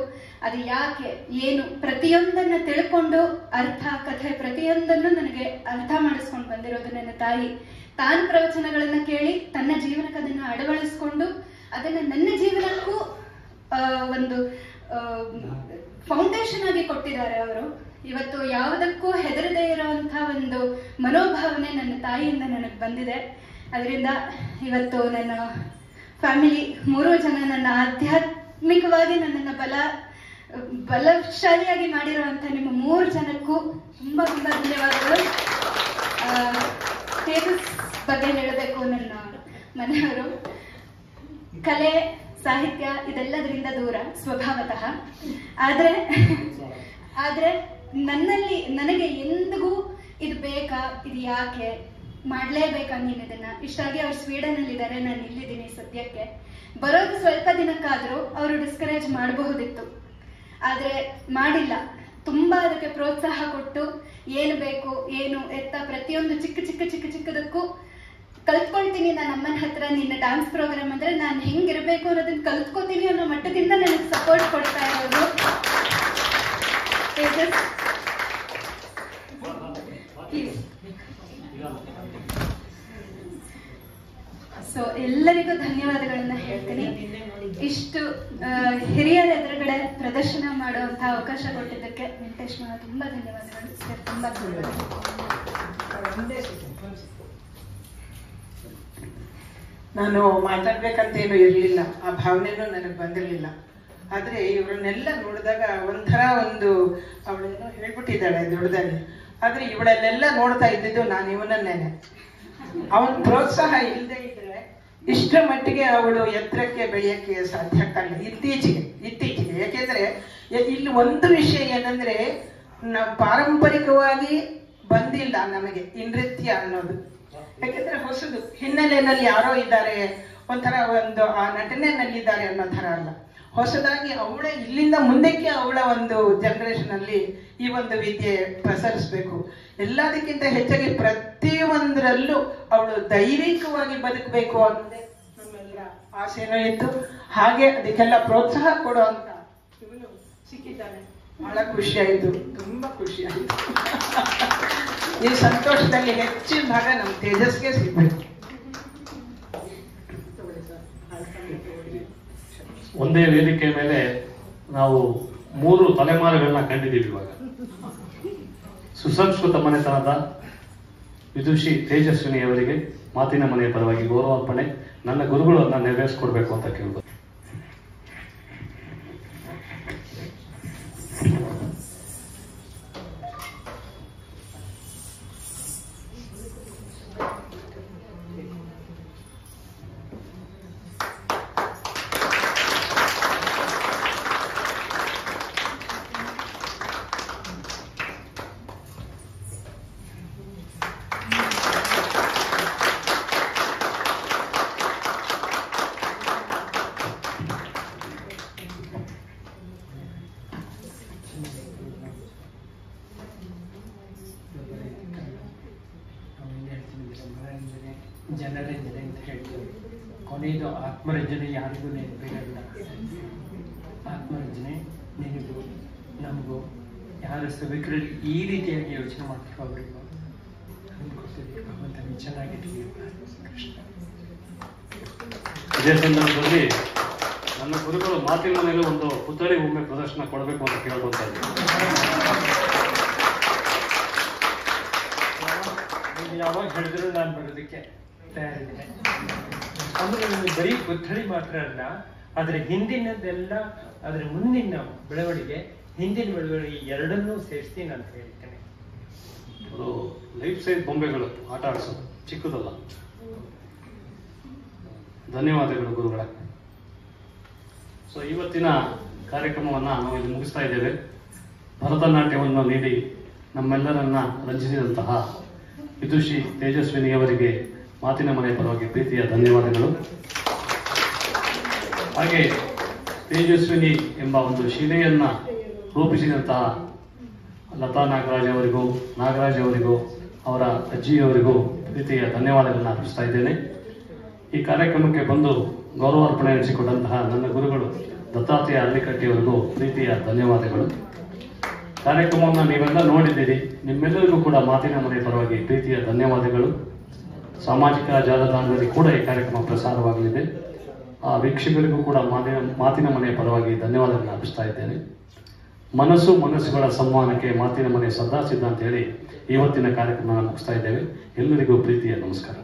ಅದು ಯಾಕೆ ಏನು ಪ್ರತಿಯೊಂದನ್ನ ತಿಳ್ಕೊಂಡು ಅರ್ಥ ಕಥೆ ಪ್ರತಿಯೊಂದನ್ನು ನನಗೆ ಅರ್ಥ ಮಾಡಿಸ್ಕೊಂಡು ಬಂದಿರೋದು ನನ್ನ ತಾಯಿ. ತಾನು ಪ್ರವಚನಗಳನ್ನ ಕೇಳಿ ತನ್ನ ಜೀವನಕ್ಕೆ ಅದನ್ನು ಅಳವಡಿಸ್ಕೊಂಡು ಅದನ್ನ ನನ್ನ ಜೀವನಕ್ಕೂ ಒಂದು ಫೌಂಡೇಶನ್ ಆಗಿ ಕೊಟ್ಟಿದ್ದಾರೆ ಅವರು. ಇವತ್ತು ಯಾವುದಕ್ಕೂ ಹೆದರದೇ ಇರುವಂತಹ ಒಂದು ಮನೋಭಾವನೆ ನನ್ನ ತಾಯಿಯಿಂದ ನನಗೆ ಬಂದಿದೆ. ಅದರಿಂದ ಇವತ್ತು ನನ್ನ ಫ್ಯಾಮಿಲಿ 3 ಜನ ನನ್ನ ಆಧ್ಯಾತ್ಮಿಕವಾಗಿ ನನ್ನನ್ನು ಬಲಶಾಲಿಯಾಗಿ ಮಾಡಿರುವಂತ ನಿಮ್ಮ 3 ಜನಕ್ಕೂ ತುಂಬಾ ತುಂಬಾ ಧನ್ಯವಾದಗಳು. ತೇಜಸ್ ಬಗ್ಗೆ ಹೇಳಬೇಕು, ನನ್ನ ಮನೆಯವರು ಕಲೆ ಸಾಹಿತ್ಯ ಇದೆಲ್ಲದರಿಂದ ದೂರ ಸ್ವಭಾವತಃ. ಆದ್ರೆ ನನಗೆ ಎಂದಿಗೂ ಇದು ಬೇಕಾ, ಇದು ಯಾಕೆ ಮಾಡ್ಲೇಬೇಕಾ ನೀನ್ ಇದನ್ನ, ಇಷ್ಟಾಗಿ ಅವ್ರು ಸ್ವೀಡನ್ ಅಲ್ಲಿ ಇದ್ದಾರೆ, ನಾನು ಇಲ್ಲಿದ್ದೀನಿ ಸದ್ಯಕ್ಕೆ. ಬರೋದು ಸ್ವಲ್ಪ ದಿನಕ್ಕಾದ್ರೂ ಅವರು ಡಿಸ್ಕರೇಜ್ ಮಾಡಬಹುದಿತ್ತು, ಆದ್ರೆ ಮಾಡಿಲ್ಲ. ತುಂಬಾ ಅದಕ್ಕೆ ಪ್ರೋತ್ಸಾಹ ಕೊಟ್ಟು ಏನು ಬೇಕು ಏನು ಎತ್ತ ಪ್ರತಿಯೊಂದು ಚಿಕ್ಕದಕ್ಕೂ ಕಲ್ತ್ಕೊಳ್ತೀನಿ. ನಾನು ಅಮ್ಮನ ಹತ್ರ ನಿನ್ನ ಡಾನ್ಸ್ ಪ್ರೋಗ್ರಾಮ್ ಅಂದ್ರೆ ನಾನು ಹೆಂಗಿರ್ಬೇಕು ಅನ್ನೋದನ್ನ ಕಲ್ತ್ಕೋತೀನಿ ಅನ್ನೋ ಮಟ್ಟದಿಂದ ನನಗೆ ಸಪೋರ್ಟ್ ಕೊಡ್ತಾ ಇರೋದು. ಸೊ ಎಲ್ಲರಿಗೂ ಧನ್ಯವಾದಗಳನ್ನ ಹೇಳ್ತೀನಿ. ಇಷ್ಟು ಹಿರಿಯರ ಎದುರುಗಡೆ ಪ್ರದರ್ಶನ ಮಾಡುವಂತಹ ಅವಕಾಶ ಕೊಟ್ಟಿದ್ದಕ್ಕೆ ವೆಂಕಟೇಶ್ ಮಾವ ತುಂಬಾ ಧನ್ಯವಾದಗಳು ಸರ್, ತುಂಬಾ ಧನ್ಯವಾದಗಳು. ನಾನು ಮಾತಾಡ್ಬೇಕಂತ ಏನು ಇರಲಿಲ್ಲ, ಆ ಭಾವನೆನೂ ನನಗೆ ಬಂದಿರಲಿಲ್ಲ. ಆದ್ರೆ ಇವ್ರನ್ನೆಲ್ಲ ನೋಡಿದಾಗ ಒಂಥರ ಒಂದು ಅವಳೇನೋ ಹೇಳ್ಬಿಟ್ಟಿದ್ದಾಳೆ ದೊಡ್ಡದಾಗಿ. ಆದ್ರೆ ಇವಳನ್ನೆಲ್ಲ ನೋಡ್ತಾ ಇದ್ದಿದ್ದು ನಾನು ಇವನನ್ನೇನೆ. ಅವನ ಪ್ರೋತ್ಸಾಹ ಇಲ್ಲದೆ ಇದ್ರೆ ಇಷ್ಟರ ಮಟ್ಟಿಗೆ ಅವಳು ಎತ್ತರಕ್ಕೆ ಬೆಳೆಯಕ್ಕೆ ಸಾಧ್ಯ ಆಗಲ್ಲ. ಇತ್ತೀಚೆಗೆ ಯಾಕೆಂದ್ರೆ ಇಲ್ಲಿ ಒಂದು ವಿಷಯ ಏನಂದ್ರೆ ನಾವು ಪಾರಂಪರಿಕವಾಗಿ ಬಂದಿಲ್ಲ ನಮಗೆ ಈ ನೃತ್ಯ ಅನ್ನೋದು. ಯಾಕೆಂದ್ರೆ ಹೊಸದು ಹಿನ್ನೆಲೆಯಲ್ಲಿ ಯಾರೋ ಇದ್ದಾರೆ, ಒಂಥರ ಒಂದು ಆ ನಟನೆಯಲ್ಲಿದ್ದಾರೆ ಅನ್ನೋ ಥರ ಅಲ್ಲ. ಹೊಸದಾಗಿ ಅವಳೇ ಇಲ್ಲಿಂದ ಮುಂದಕ್ಕೆ ಅವಳ ಒಂದು ಜನರೇಷನ್ ಅಲ್ಲಿ ಈ ಒಂದು ವಿದ್ಯೆ ಪ್ರಸರಿಸ್ಬೇಕು. ಎಲ್ಲದಕ್ಕಿಂತ ಹೆಚ್ಚಾಗಿ ಪ್ರತಿಯೊಂದರಲ್ಲೂ ಅವಳು ದೈವಿಕವಾಗಿ ಬದುಕಬೇಕು ಅನ್ನೋದೇ ನಮ್ಮೆಲ್ಲರ ಆಸೆನೂ ಇತ್ತು. ಹಾಗೆ ಅದಕ್ಕೆಲ್ಲ ಪ್ರೋತ್ಸಾಹ ಕೊಡುವಂತ ಇವನು ಸಿಕ್ಕಿದ್ದಾನೆ. ಬಹಳ ಖುಷಿ ಆಯಿತು, ತುಂಬಾ ಖುಷಿ ಆಯಿತು. ಈ ಸಂತೋಷದಲ್ಲಿ ಹೆಚ್ಚಿನ ಭಾಗ ನಮ್ಮ ತೇಜಸ್ಗೆ ಸಿಗ್ಬೇಕು. ಒಂದೇ ವೇದಿಕೆ ಮೇಲೆ ನಾವು 3 ತಲೆಮಾರುಗಳನ್ನ ಕಂಡಿದ್ದೀವಿ. ಇವಾಗ ಸುಸಂಸ್ಕೃತ ಮನೆತನದ ವಿದುಷಿ ತೇಜಸ್ವಿನಿ ಅವರಿಗೆ ಮಾತಿನ ಮನೆಯ ಪರವಾಗಿ ಗೌರವಾರ್ಪಣೆ, ನನ್ನ ಗುರುಗಳನ್ನ ನೆರವೇರಿಸಿಕೊಡ್ಬೇಕು ಅಂತ ಕೇಳ್ಬೋದು. ಜನರಂಜನೆ ಅಂತ ಹೇಳ್ತೀವಿ. ಕೊನೆಯದು ಆತ್ಮರಂಜನೆ ಯಾರಿಗೂ ನೆನಪಿರಲ್ಲ. ಆತ್ಮರಂಜನೆ ನಿನಗೂ ನಮಗೂ ಯಾರ ಸಭಿಕರಲ್ಲಿ ಈ ರೀತಿಯಾಗಿ ಯೋಚನೆ ಮಾಡ್ತೀವಿ ಅವರಿಗೂ ಭಗವಂತ ಚೆನ್ನಾಗಿರ್ತೀವಿ. ಕೃಷ್ಣ. ಇದೇ ಸಂದರ್ಭದಲ್ಲಿ ನನ್ನ ಗುರುಗಳು ಮಾತಿನ ಮನೆಯಲ್ಲಿ ಒಂದು ಪುತ್ಥಳಿ ಒಮ್ಮೆ ಪ್ರದರ್ಶನ ಕೊಡಬೇಕು ಅಂತ ಕೇಳ್ಕೊತಾ ಇದ್ದೀನಿ. ಯಾವಾಗ ಹೇಳಿದ್ರು ನಾನು ಬರೋದಕ್ಕೆ ತಯಾರಿದ್ದೇನೆ. ಅಂದ್ರೆ ಬರೀ ಪುತ್ಥಳಿ ಮಾತ್ರ ಅಲ್ಲ, ಅದರ ಹಿಂದಿನದೆಲ್ಲ, ಅದರ ಮುಂದಿನ ಬೆಳವಣಿಗೆ, ಹಿಂದಿನ ಬೆಳವಣಿಗೆ ಎರಡನ್ನೂ ಸೇರಿಸಿ ನಾನು ಹೇಳ್ತೇನೆ. ಅದು ಲೈಫ್ ಸೈಜ್ ಬೊಂಬೆಗಳು ಆಟ ಆಡಿಸೋದು ಚಿಕ್ಕದಲ್ಲ. ಧನ್ಯವಾದಗಳು ಗುರುಗಳೇ. ಸೊ ಇವತ್ತಿನ ಕಾರ್ಯಕ್ರಮವನ್ನು ನಾವು ಇಲ್ಲಿ ಮುಗಿಸ್ತಾ ಇದ್ದೇವೆ. ಭರತನಾಟ್ಯವನ್ನು ನೀಡಿ ನಮ್ಮೆಲ್ಲರನ್ನ ರಂಜಿಸಿದಂತಹ ವಿದುಷಿ ತೇಜಸ್ವಿನಿಯವರಿಗೆ ಮಾತಿನ ಮನೆ ಪರವಾಗಿ ಪ್ರೀತಿಯ ಧನ್ಯವಾದಗಳು. ಹಾಗೆ ತೇಜಸ್ವಿನಿ ಎಂಬ ಒಂದು ಶಿಲೆಯನ್ನ ರೂಪಿಸಿದಂತಹ ಲತಾ ನಾಗರಾಜ್ ಅವರಿಗೂ ಅವರ ಅಜ್ಜಿಯವರಿಗೂ ಪ್ರೀತಿಯ ಧನ್ಯವಾದಗಳನ್ನು ಅರ್ಪಿಸ್ತಾ ಇದ್ದೇನೆ. ಈ ಕಾರ್ಯಕ್ರಮಕ್ಕೆ ಬಂದು ಗೌರವಾರ್ಪಣೆ ನಡೆಸಿಕೊಟ್ಟಂತಹ ನನ್ನ ಗುರುಗಳು ದತ್ತಾತ್ರೇಯ ಹಳ್ಳಿಕಟ್ಟಿಯವರಿಗೂ ಪ್ರೀತಿಯ ಧನ್ಯವಾದಗಳು. ಕಾರ್ಯಕ್ರಮವನ್ನು ನೀವೆಲ್ಲ ನೋಡಿದ್ದೀರಿ. ನಿಮ್ಮೆಲ್ಲರಿಗೂ ಕೂಡ ಮಾತಿನ ಮನೆ ಪರವಾಗಿ ಪ್ರೀತಿಯ ಧನ್ಯವಾದಗಳು. ಸಾಮಾಜಿಕ ಜಾಲತಾಣದಲ್ಲಿ ಕೂಡ ಈ ಕಾರ್ಯಕ್ರಮ ಪ್ರಸಾರವಾಗಲಿದೆ. ಆ ವೀಕ್ಷಕರಿಗೂ ಕೂಡ ಮಾತಿನ ಮನೆಯ ಪರವಾಗಿ ಧನ್ಯವಾದಗಳನ್ನು ಅರ್ಪಿಸ್ತಾ ಇದ್ದೇನೆ. ಮನಸ್ಸುಗಳ ಸಂವಹನಕ್ಕೆ ಮಾತಿನ ಮನೆ ಸದಾ ಸಿದ್ಧ ಅಂತ ಹೇಳಿ ಇವತ್ತಿನ ಕಾರ್ಯಕ್ರಮ ಮುಗಿಸ್ತಾ ಇದ್ದೇವೆ. ಎಲ್ಲರಿಗೂ ಪ್ರೀತಿಯ ನಮಸ್ಕಾರ.